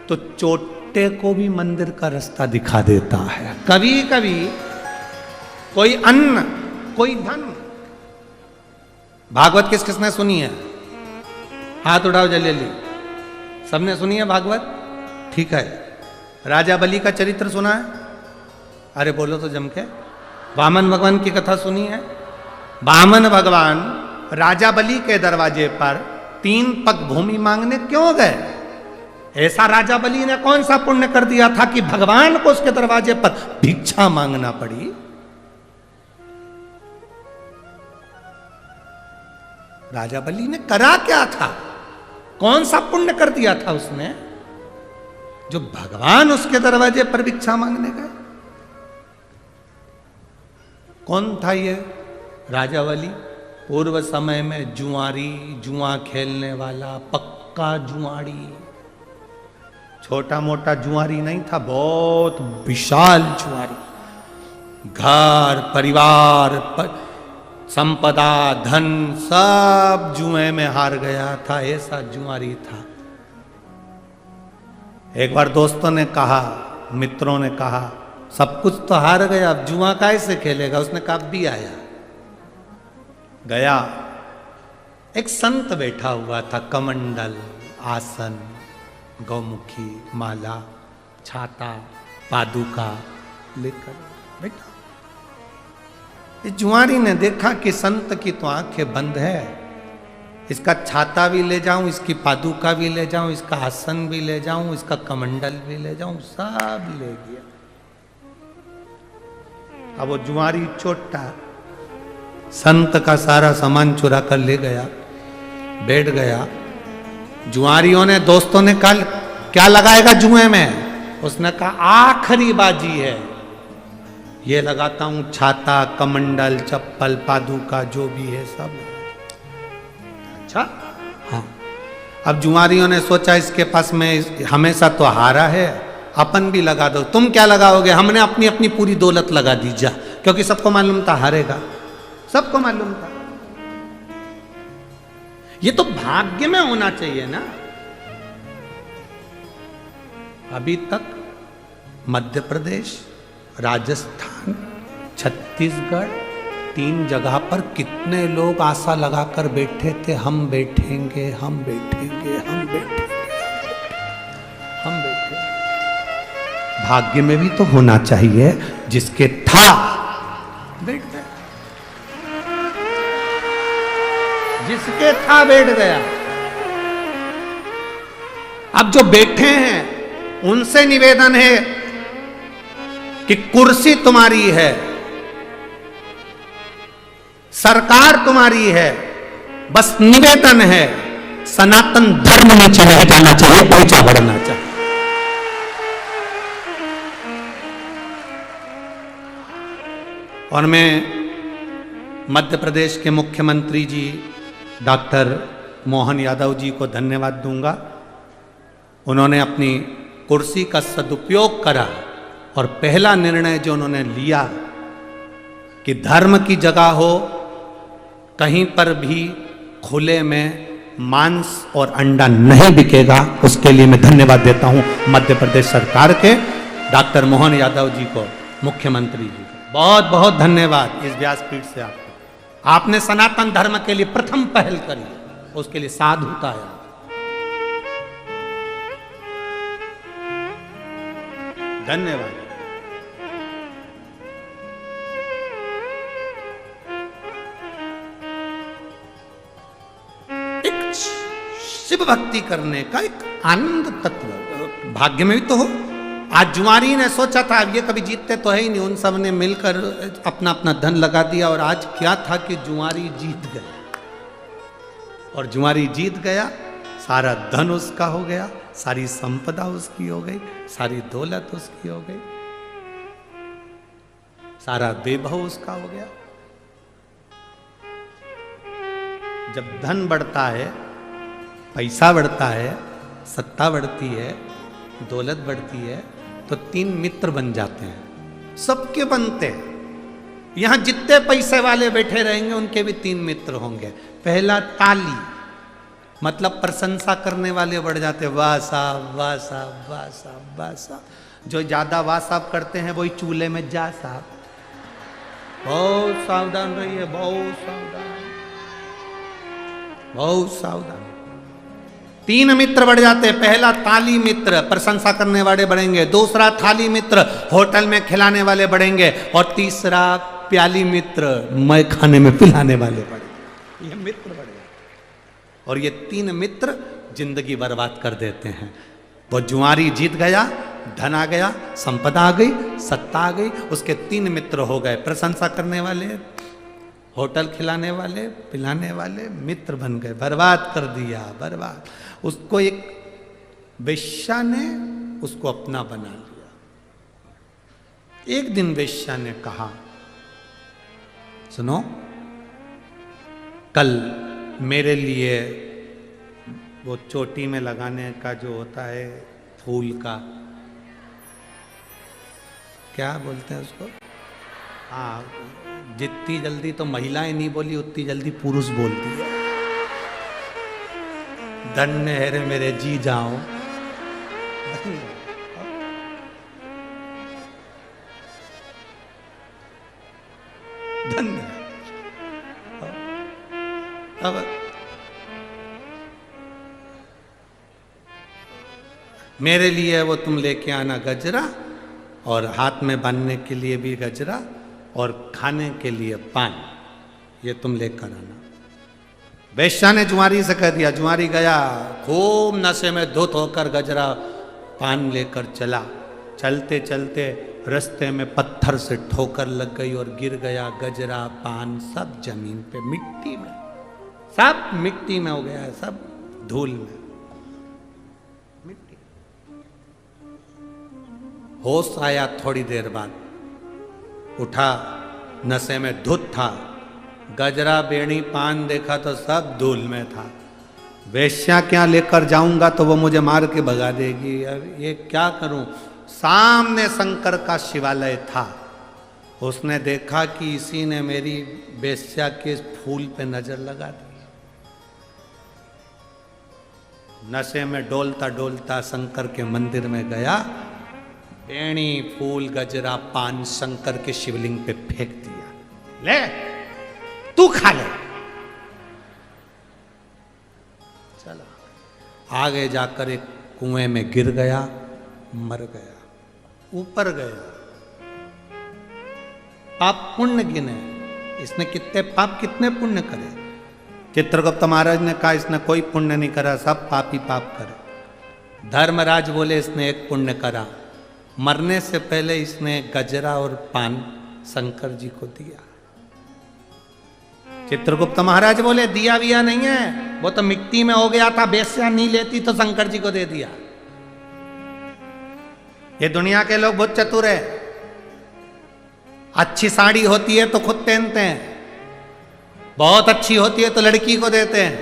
Speaker 1: तो चोटे को भी मंदिर का रास्ता दिखा देता है। कभी कभी कोई अन्न, कोई धन। भागवत किस किसने सुनी है? हाथ उठाओ जल्दी। सबने सुनी है भागवत? ठीक है। राजा बलि का चरित्र सुना है? अरे बोलो तो जम के। वामन भगवान की कथा सुनी है? वामन भगवान राजा बलि के दरवाजे पर 3 पग भूमि मांगने क्यों गए? ऐसा राजा बलि ने कौन सा पुण्य कर दिया था कि भगवान को उसके दरवाजे पर भिक्षा मांगना पड़ी? राजा बलि ने करा क्या था? कौन सा पुण्य कर दिया था उसने जो भगवान उसके दरवाजे पर भिक्षा मांगने गए? कौन था ये राजा बलि? पूर्व समय में जुआरी, जुआ खेलने वाला पक्का जुआरी। छोटा मोटा जुआरी नहीं था, बहुत विशाल जुआरी। घर परिवार संपदा धन सब जुए में हार गया था, ऐसा जुआरी था। एक बार दोस्तों ने कहा, मित्रों ने कहा, सब कुछ तो हार गया, अब जुआ कैसे खेलेगा? उसने कहा भी आया। गया, एक संत बैठा हुआ था, कमंडल, आसन, गौमुखी, माला, छाता, पादुका लेकर बैठा। इस जुआरी ने देखा कि संत की तो आंखें बंद है, इसका छाता भी ले जाऊं, इसकी पादुका भी ले जाऊं, इसका आसन भी ले जाऊं, इसका कमंडल भी ले जाऊं, सब ले गया। अब वो जुआरी छोटा संत का सारा सामान चुरा कर ले गया, बैठ गया। जुआरियों ने, दोस्तों ने कहा क्या लगाएगा जुए में? उसने कहा आखिरी बाजी है, ये लगाता हूं, छाता, कमंडल, चप्पल, पादुका जो भी है सब। अच्छा, हाँ। अब जुआरियों ने सोचा इसके पास में हमेशा तो हारा है, अपन भी लगा दो। तुम क्या लगाओगे? हमने अपनी अपनी पूरी दौलत लगा दी जा, क्योंकि सबको मालूम था हारेगा, सबको मालूम था। ये तो भाग्य में होना चाहिए ना। अभी तक मध्य प्रदेश, राजस्थान, छत्तीसगढ़, 3 जगह पर कितने लोग आशा लगाकर बैठे थे, हम बैठेंगे, हम बैठेंगे, हम बैठेंगे, हम बैठेंगे। भाग्य में भी तो होना चाहिए, जिसके था बैठ गया, जिसके था बैठ गया। अब जो बैठे हैं उनसे निवेदन है कि कुर्सी तुम्हारी है, सरकार तुम्हारी है, बस निवेदन है सनातन धर्म में चले जाना चाहिए, ऊंचा बढ़ना चाहिए। और मैं मध्य प्रदेश के मुख्यमंत्री जी डॉक्टर मोहन यादव जी को धन्यवाद दूंगा। उन्होंने अपनी कुर्सी का सदुपयोग करा और पहला निर्णय जो उन्होंने लिया कि धर्म की जगह हो, कहीं पर भी खुले में मांस और अंडा नहीं बिकेगा। उसके लिए मैं धन्यवाद देता हूं मध्य प्रदेश सरकार के डॉक्टर मोहन यादव जी को, मुख्यमंत्री जी को बहुत बहुत धन्यवाद इस व्यासपीठ से आपको। आपने सनातन धर्म के लिए प्रथम पहल करी, उसके लिए साधुता है। धन्यवाद। एक शिव भक्ति करने का एक आनंद तत्व भाग्य में भी तो हो। आज जुआरी ने सोचा था ये कभी जीतते तो है ही नहीं, उन सब ने मिलकर अपना अपना धन लगा दिया और आज क्या था कि जुआरी जीत गया। और जुआरी जीत गया, सारा धन उसका हो गया, सारी संपदा उसकी हो गई, सारी दौलत उसकी हो गई, सारा वैभव उसका हो गया। जब धन बढ़ता है, पैसा बढ़ता है, सत्ता बढ़ती है, दौलत बढ़ती है, तो 3 मित्र बन जाते हैं। सबके बनते हैं। यहां जितने पैसे वाले बैठे रहेंगे उनके भी 3 मित्र होंगे। पहला ताली, मतलब प्रशंसा करने वाले बढ़ जाते, वाह साहब, वाह साहब, वाह साहब, वाह साहब। जो ज्यादा वाह साहब करते हैं वही चूल्हे में जा साहब, बहुत सावधान रहिए, बहुत सावधान, बहुत सावधान। 3 मित्र बढ़ जाते। पहला ताली मित्र, प्रशंसा करने वाले बढ़ेंगे। दूसरा थाली मित्र, होटल में खिलाने वाले बढ़ेंगे। और तीसरा प्याली मित्र, मैं खाने में पिलाने वाले बढ़ेंगे। ये मित्र बढ़ गए। और ये 3 मित्र जिंदगी बर्बाद कर देते हैं। वो जुआरी जीत गया, धन आ गया, संपदा आ गई, सत्ता आ गई, उसके 3 मित्र हो गए। प्रशंसा करने वाले, होटल खिलाने वाले, पिलाने वाले मित्र बन गए। बर्बाद कर दिया, बर्बाद। उसको एक वेश्या ने उसको अपना बना लिया। एक दिन वेश्या ने कहा, सुनो, कल मेरे लिए वो चोटी में लगाने का जो होता है फूल का, क्या बोलते हैं उसको, हाँ, जितनी जल्दी तो महिलाएं नहीं बोली उतनी जल्दी पुरुष बोल दिया। धन्य है रे मेरे जी जाओ। धन्य। अब मेरे लिए वो तुम लेके आना गजरा, और हाथ में बांधने के लिए भी गजरा, और खाने के लिए पान, ये तुम लेकर आना। वेश्या ने जुआरी से कह दिया। जुआरी गया, खूब नशे में धुत होकर गजरा पान लेकर चला। चलते चलते रास्ते में पत्थर से ठोकर लग गई और गिर गया। गजरा पान सब जमीन पे, मिट्टी में, सब मिट्टी में हो गया है, सब धूल में, मिट्टी। होश आया थोड़ी देर बाद, उठा, नशे में धुत था, गजरा बेणी पान देखा तो सब धूल में था। वेश्या क्या लेकर जाऊंगा तो वो मुझे मार के भगा देगी, अब ये क्या करूं। सामने शंकर का शिवालय था। उसने देखा कि इसी ने मेरी वेश्या के फूल पे नजर लगा दी। नशे में डोलता डोलता शंकर के मंदिर में गया, बेणी फूल गजरा पान शंकर के शिवलिंग पे फेंक दिया। ले तू खा ले। चला आगे जाकर एक कुएं में गिर गया, मर गया। ऊपर गया, पाप पुण्य गिने, इसने कितने पाप कितने पुण्य करे। चित्रगुप्त महाराज ने कहा इसने कोई पुण्य नहीं करा, सब पाप ही पाप करे। धर्मराज बोले इसने एक पुण्य करा, मरने से पहले इसने गजरा और पान शंकर जी को दिया। चित्रगुप्त महाराज बोले दिया विया नहीं है, वो तो मिट्टी में हो गया था, वेश्या नहीं लेती तो शंकर जी को दे दिया। ये दुनिया के लोग बहुत चतुर है। अच्छी साड़ी होती है तो खुद पहनते हैं, बहुत अच्छी होती है तो लड़की को देते हैं,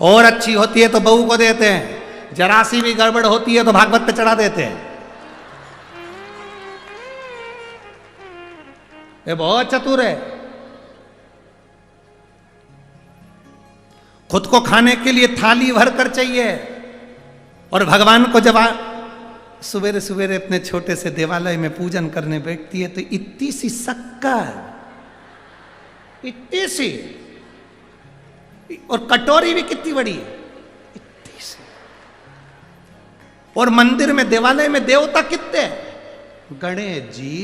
Speaker 1: और अच्छी होती है तो बहू को देते हैं, जरा सी भी गड़बड़ होती है तो भागवत पे चढ़ा देते हैं। ये बहुत चतुर है। खुद को खाने के लिए थाली भर कर चाहिए, और भगवान को जब सवेरे सवेरे अपने छोटे से देवालय में पूजन करने बैठती है तो इतनी सी शक्कर, इतनी सी, और कटोरी भी कितनी बड़ी है, इतनी सी। और मंदिर में देवालय में देवता कितने, गणेश जी,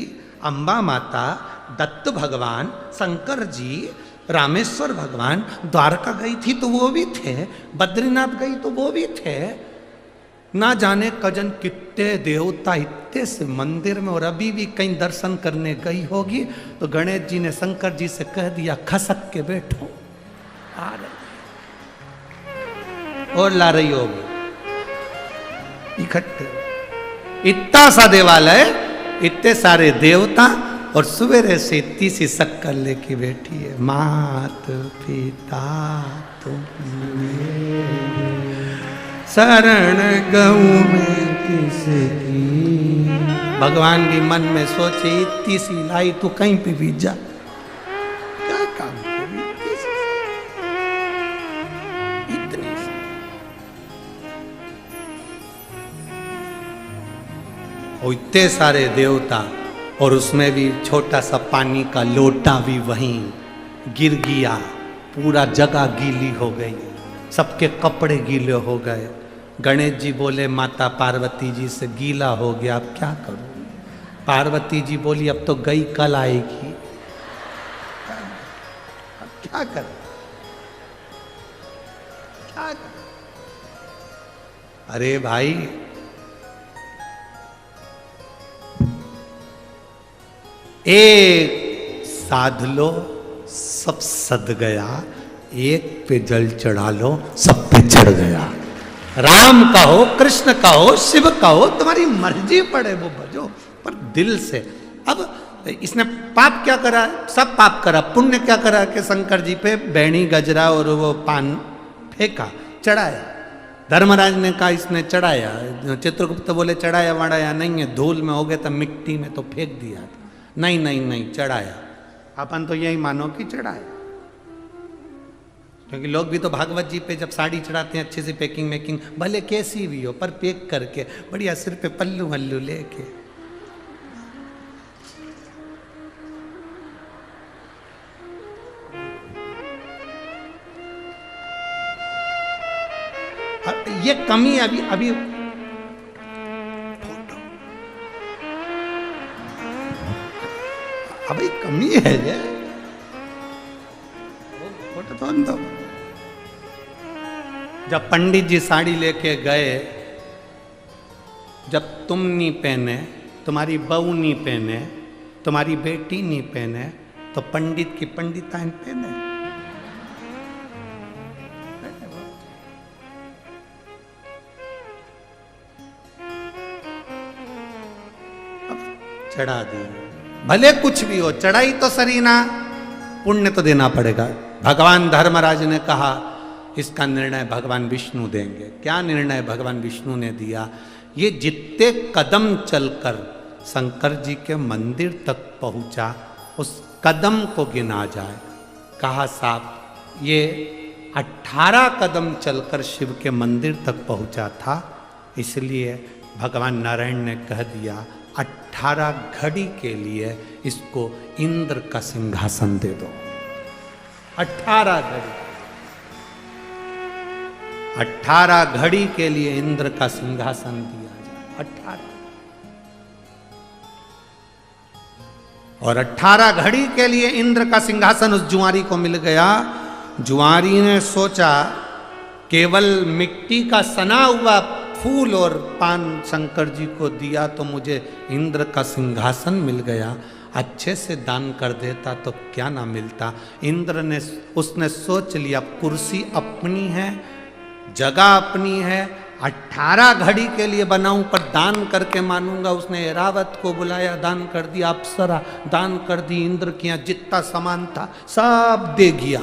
Speaker 1: अंबा माता, दत्त भगवान, शंकर जी, रामेश्वर भगवान। द्वारका गई थी तो वो भी थे, बद्रीनाथ गई तो वो भी थे, ना जाने कजन कितने देवता इतने से मंदिर में। और अभी भी कहीं दर्शन करने गई होगी तो गणेश जी ने शंकर जी से कह दिया खसक के बैठो, आ रही और ला रही होगी इकट्ठे। इतना सा देवालय, इतने सारे देवता, और सवेरे से इतनी सी शक्कर लेके बैठी है। मात पिता तुम शरण गऊ में किसकी। भगवान भी मन में सोचे इतनी सी लाई तो कहीं पे भी जा, क्या काम करी इतनी सी। और इतने सारे देवता, और उसमें भी छोटा सा पानी का लोटा भी वहीं गिर गया, पूरा जगह गीली हो गई, सबके कपड़े गीले हो गए। गणेश जी बोले माता पार्वती जी से गीला हो गया, अब क्या करूं। पार्वती जी बोली अब तो गई कल आएगी, अब क्या करें, क्या करें। अरे भाई एक साध लो सब सद गया, एक पे जल चढ़ा लो सब पे चढ़ गया। राम कहो, कृष्ण कहो, शिव कहो, तुम्हारी मर्जी पड़े वो भजो, पर दिल से। अब इसने पाप क्या करा, सब पाप करा। पुण्य क्या करा कि शंकर जी पे बैणी गजरा और वो पान फेंका, चढ़ाया। धर्मराज ने कहा इसने चढ़ाया, चित्रगुप्त बोले चढ़ाया वढ़ाया नहीं है, धूल में हो गया तो मिट्टी में तो फेंक दिया। नहीं नहीं नहीं, चढ़ाया। अपन तो यही मानो कि चढ़ाया, क्योंकि लोग भी तो भागवत जी पे जब साड़ी चढ़ाते हैं अच्छे से पैकिंग मेकिंग, भले कैसी भी हो पर पैक करके बढ़िया सिर पे पल्लू वल्लू लेके। ये कमी अभी अभी अभी कमी है ये फोटो तो अंदर। जब पंडित जी साड़ी लेके गए, जब तुम नहीं पहने, तुम्हारी बहू नहीं पहने, तुम्हारी बेटी नहीं पहने, तो पंडित की पंडिताइन पहने। चढ़ा दी, भले कुछ भी हो, चढ़ाई तो सरीना, पुण्य तो देना पड़ेगा। भगवान धर्मराज ने कहा इसका निर्णय भगवान विष्णु देंगे। क्या निर्णय भगवान विष्णु ने दिया, ये जितने कदम चलकर शंकर जी के मंदिर तक पहुंचा उस कदम को गिना जाए। कहा साहब ये 18 कदम चलकर शिव के मंदिर तक पहुंचा था, इसलिए भगवान नारायण ने कह दिया 18 घड़ी के लिए इसको इंद्र का सिंहासन दे दो। 18 घड़ी, 18 घड़ी के लिए इंद्र का सिंहासन दिया जाए। 18 और 18 घड़ी के लिए इंद्र का सिंहासन उस जुआरी को मिल गया। जुआरी ने सोचा केवल मिट्टी का सना हुआ फूल और पान शंकर जी को दिया तो मुझे इंद्र का सिंहासन मिल गया, अच्छे से दान कर देता तो क्या ना मिलता। इंद्र ने उसने सोच लिया कुर्सी अपनी है, जगह अपनी है, 18 घड़ी के लिए बनाऊं पर दान करके मानूंगा। उसने एरावत को बुलाया, दान कर दिया, अप्सरा दान कर दी, इंद्र के यहाँ जितना सामान था सब दे गया।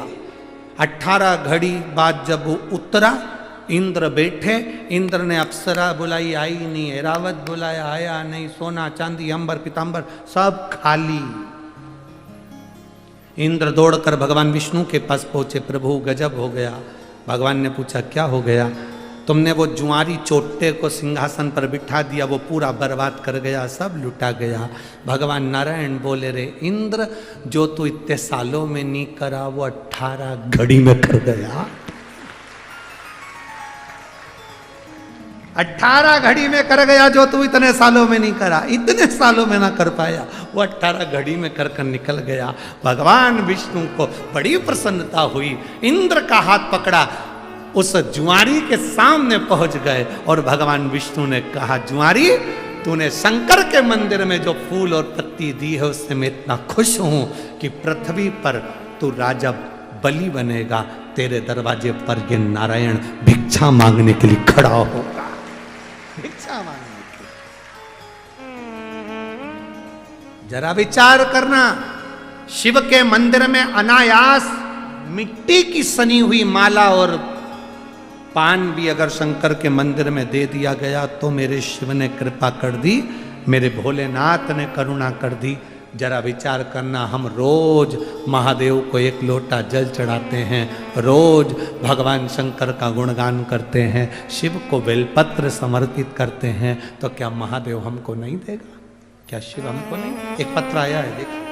Speaker 1: 18 घड़ी बाद जब वो उतरा, इंद्र बैठे, इंद्र ने अप्सरा बुलाई, आई नहीं, एरावत बुलाया, आया नहीं, सोना चांदी अंबर पीतांबर सब खाली। इंद्र दौड़कर भगवान विष्णु के पास पहुंचे, प्रभु गजब हो गया, भगवान ने पूछा क्या हो गया? तुमने वो जुआरी चोटे को सिंहासन पर बिठा दिया, वो पूरा बर्बाद कर गया, सब लुटा गया। भगवान नारायण बोले, रे इंद्र, जो तू इतने सालों में नहीं करा वो 18 घड़ी में कर गया। 18 घड़ी में कर गया जो तू इतने सालों में नहीं करा, इतने सालों में ना कर पाया, वो 18 घड़ी में कर कर निकल गया। भगवान विष्णु को बड़ी प्रसन्नता हुई, इंद्र का हाथ पकड़ा, उस जुआरी के सामने पहुंच गए और भगवान विष्णु ने कहा, जुआरी, तूने शंकर के मंदिर में जो फूल और पत्ती दी है उससे मैं इतना खुश हूं कि पृथ्वी पर तू राजा बलि बनेगा, तेरे दरवाजे पर ये नारायण भिक्षा मांगने के लिए खड़ा होगा, भिक्षा मांगने के लिए। जरा विचार करना, शिव के मंदिर में अनायास मिट्टी की सनी हुई माला और पान भी अगर शंकर के मंदिर में दे दिया गया तो मेरे शिव ने कृपा कर दी, मेरे भोलेनाथ ने करुणा कर दी। जरा विचार करना, हम रोज महादेव को 1 लोटा जल चढ़ाते हैं, रोज भगवान शंकर का गुणगान करते हैं, शिव को बेलपत्र समर्पित करते हैं, तो क्या महादेव हमको नहीं देगा? क्या शिव हमको नहीं? एक पत्र आया है, देखिए।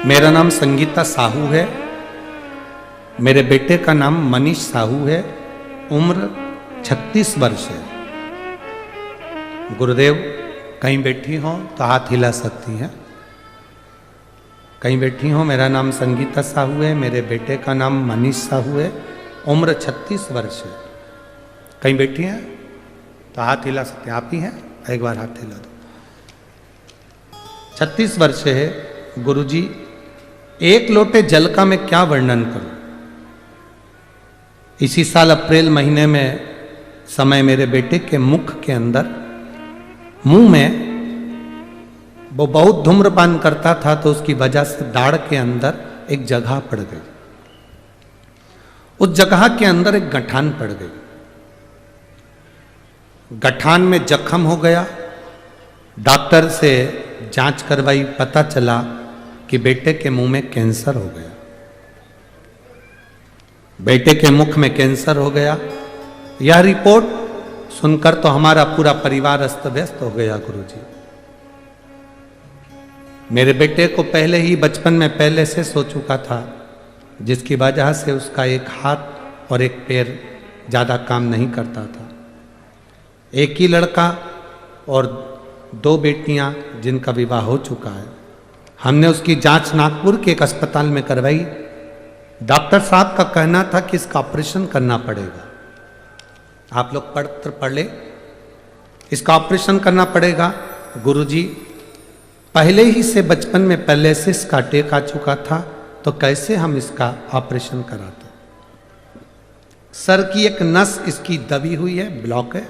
Speaker 1: मेरा नाम संगीता साहू है, मेरे बेटे का नाम मनीष साहू है, उम्र 36 वर्ष है। गुरुदेव, कहीं बैठी हो तो हाथ हिला सकती हैं, कहीं बैठी हो। मेरा नाम संगीता साहू है, मेरे बेटे का नाम मनीष साहू है, उम्र 36 वर्ष है। कहीं बैठी हैं तो हाथ हिला सकते हैं, आप ही हैं, एक बार हाथ हिला दो। 36 वर्ष है। गुरुजी, 1 लोटे जल का मैं क्या वर्णन करूं? इसी साल अप्रैल महीने में समय मेरे बेटे के मुख के अंदर, मुंह में, वो बहुत धूम्रपान करता था तो उसकी वजह से दाढ़ के अंदर एक जगह पड़ गई, उस जगह के अंदर एक गठान पड़ गई, गठान में जख्म हो गया। डॉक्टर से जांच करवाई, पता चला कि बेटे के मुंह में कैंसर हो गया, बेटे के मुख में कैंसर हो गया। यह रिपोर्ट सुनकर तो हमारा पूरा परिवार अस्त व्यस्त हो गया। गुरुजी, मेरे बेटे को पहले ही बचपन में पहले से सो चुका था, जिसकी वजह से उसका एक हाथ और एक पैर ज़्यादा काम नहीं करता था। एक ही लड़का और 2 बेटियां जिनका विवाह हो चुका है। हमने उसकी जांच नागपुर के एक अस्पताल में करवाई। डॉक्टर साहब का कहना था कि इसका ऑपरेशन करना पड़ेगा। आप लोग पढ़ ले, इसका ऑपरेशन करना पड़ेगा। गुरुजी, पहले ही से बचपन में पहले से इसका अटैक आ चुका था, तो कैसे हम इसका ऑपरेशन कराते? सर की एक नस इसकी दबी हुई है, ब्लॉक है।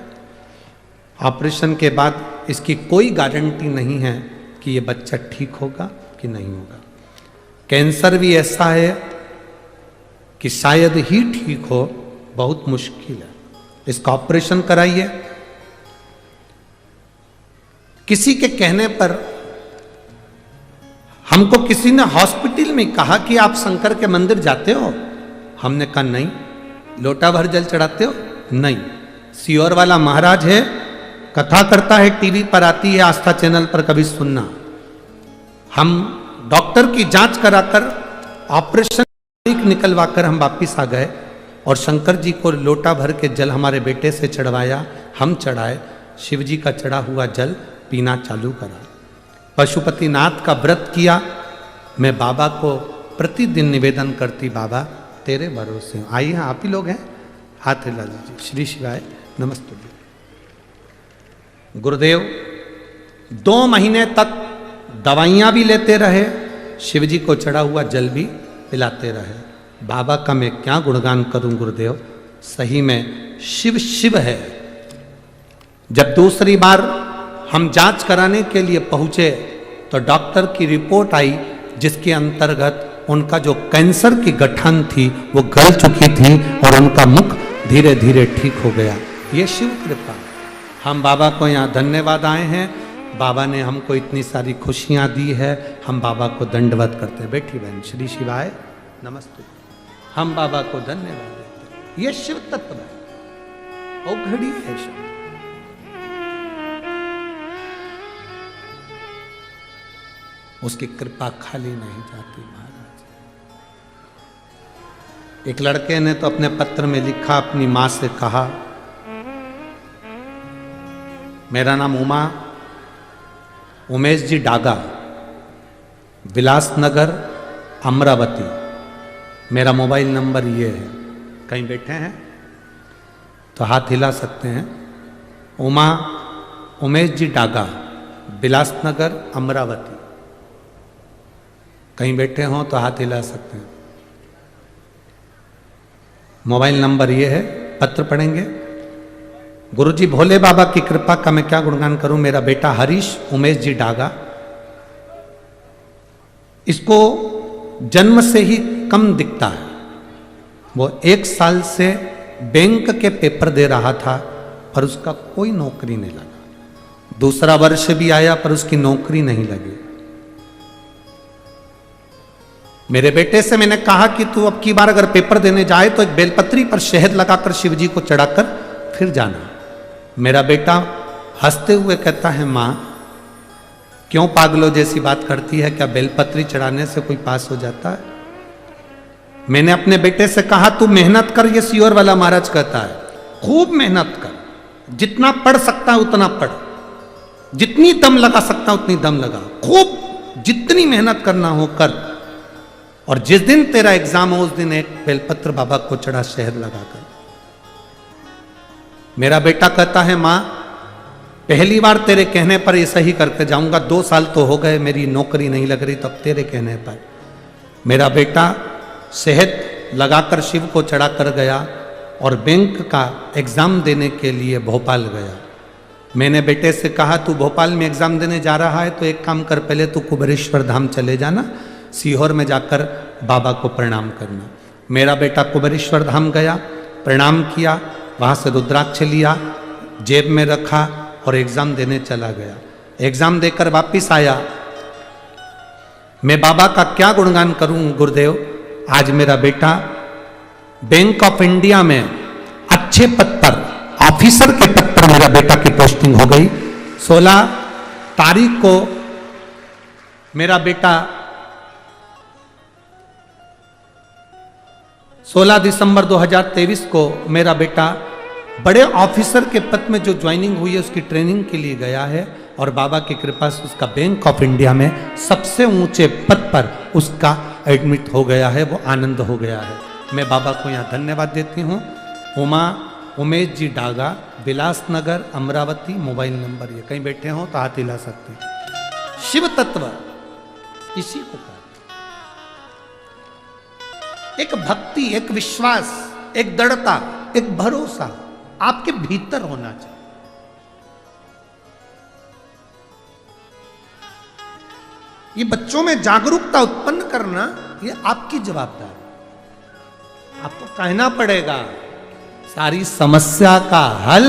Speaker 1: ऑपरेशन के बाद इसकी कोई गारंटी नहीं है कि ये बच्चा ठीक होगा कि नहीं होगा। कैंसर भी ऐसा है कि शायद ही ठीक हो, बहुत मुश्किल है। इसका ऑपरेशन कराइए। किसी के कहने पर हमको किसी ने हॉस्पिटल में कहा कि आप शंकर के मंदिर जाते हो? हमने कहा नहीं। लोटा भर जल चढ़ाते हो? नहीं। सियोर वाला महाराज है, कथा करता है, टीवी पर आती है, आस्था चैनल पर, कभी सुनना। हम डॉक्टर की जांच कराकर ऑपरेशन निकलवा कर हम वापिस आ गए और शंकर जी को लोटा भर के जल हमारे बेटे से चढ़वाया, हम चढ़ाए। शिव जी का चढ़ा हुआ जल पीना चालू करा। पशुपतिनाथ का व्रत किया। मैं बाबा को प्रतिदिन निवेदन करती, बाबा तेरे भरोसे। आइए, आप ही लोग हैं, हाथ हिला लीजिए। श्री शिवाय, नमस्ते। गुरुदेव 2 महीने तक दवाइयाँ भी लेते रहे, शिव जी को चढ़ा हुआ जल भी पिलाते रहे। बाबा का मैं क्या गुणगान करूं गुरुदेव, सही में शिव शिव है। जब दूसरी बार हम जांच कराने के लिए पहुंचे तो डॉक्टर की रिपोर्ट आई, जिसके अंतर्गत उनका जो कैंसर की गठन थी वो गल चुकी थी और उनका मुख धीरे धीरे ठीक हो गया। ये शिव कृपा। हम बाबा को यहाँ धन्यवाद आए हैं, बाबा ने हमको इतनी सारी खुशियाँ दी है, हम बाबा को दंडवत करते हैं। बैठी बहन, श्री शिवाय नमस्ते। हम बाबा को धन्यवाद देते हैं। ये शिव तत्व है, वो घड़ी है शिव। उसकी कृपा खाली नहीं जाती महाराज। एक लड़के ने तो अपने पत्र में लिखा, अपनी मां से कहा, मेरा नाम उमेश जी डागा, विलासनगर अमरावती, मेरा मोबाइल नंबर ये है। कहीं बैठे हैं तो हाथ हिला सकते हैं। उमेश जी डागा, विलासनगर अमरावती। कहीं बैठे हों तो हाथ हिला सकते हैं। मोबाइल नंबर ये है। पत्र पढ़ेंगे। गुरुजी भोले बाबा की कृपा का मैं क्या गुणगान करूं। मेरा बेटा हरीश उमेश जी डागा, इसको जन्म से ही कम दिखता है। वो 1 साल से बैंक के पेपर दे रहा था पर उसका कोई नौकरी नहीं लगा। दूसरा वर्ष भी आया पर उसकी नौकरी नहीं लगी। मेरे बेटे से मैंने कहा कि तू अब की बार अगर पेपर देने जाए तो एक बेलपत्री पर शहद लगाकर शिव जी को चढ़ाकर फिर जाना। मेरा बेटा हंसते हुए कहता है, माँ क्यों पागलों जैसी बात करती है, क्या बेलपत्री चढ़ाने से कोई पास हो जाता है। मैंने अपने बेटे से कहा तू मेहनत कर, ये सीओर वाला महाराज कहता है, खूब मेहनत कर, जितना पढ़ सकता है उतना पढ़, जितनी दम लगा सकता उतनी दम लगा, खूब जितनी मेहनत करना हो कर, और जिस दिन तेरा एग्जाम हो उस दिन एक बेलपत्र बाबा को चढ़ा शहद लगाकर। मेरा बेटा कहता है, मां पहली बार तेरे कहने पर ये सही करके जाऊंगा, 2 साल तो हो गए मेरी नौकरी नहीं लग रही, तब तेरे कहने पर मेरा बेटा शहद लगाकर शिव को चढ़ा कर गया और बैंक का एग्जाम देने के लिए भोपाल गया। मैंने बेटे से कहा तू भोपाल में एग्जाम देने जा रहा है तो एक काम कर, पहले तू कुबेरेश्वर धाम चले जाना, सीहोर में जाकर बाबा को प्रणाम करना। मेरा बेटा कुबेरेश्वर धाम गया, प्रणाम किया, वहाँ से रुद्राक्ष लिया, जेब में रखा और एग्जाम देने चला गया। एग्जाम देकर वापिस आया। मैं बाबा का क्या गुणगान करूं गुरुदेव, आज मेरा बेटा बैंक ऑफ इंडिया में अच्छे पद पर, ऑफिसर के पद पर मेरा बेटा की पोस्टिंग हो गई। 16 तारीख को मेरा बेटा 16 दिसंबर 2023 को मेरा बेटा बड़े ऑफिसर के पद में जो ज्वाइनिंग हुई है उसकी ट्रेनिंग के लिए गया है और बाबा की कृपा से उसका बैंक ऑफ इंडिया में सबसे ऊंचे पद पर उसका एडमिट हो गया है, वो आनंद हो गया है। मैं बाबा को यहाँ धन्यवाद देती हूँ। उमेश जी डागा, विलासनगर अमरावती, मोबाइल नंबर ये। कहीं बैठे हो तो हाथ हिला सकते हैं। शिव तत्व इसी को कहते, एक भक्ति, एक विश्वास, एक दृढ़ता, एक भरोसा आपके भीतर होना चाहिए। ये बच्चों में जागरूकता उत्पन्न करना ये आपकी जवाबदारी। आपको कहना पड़ेगा सारी समस्या का हल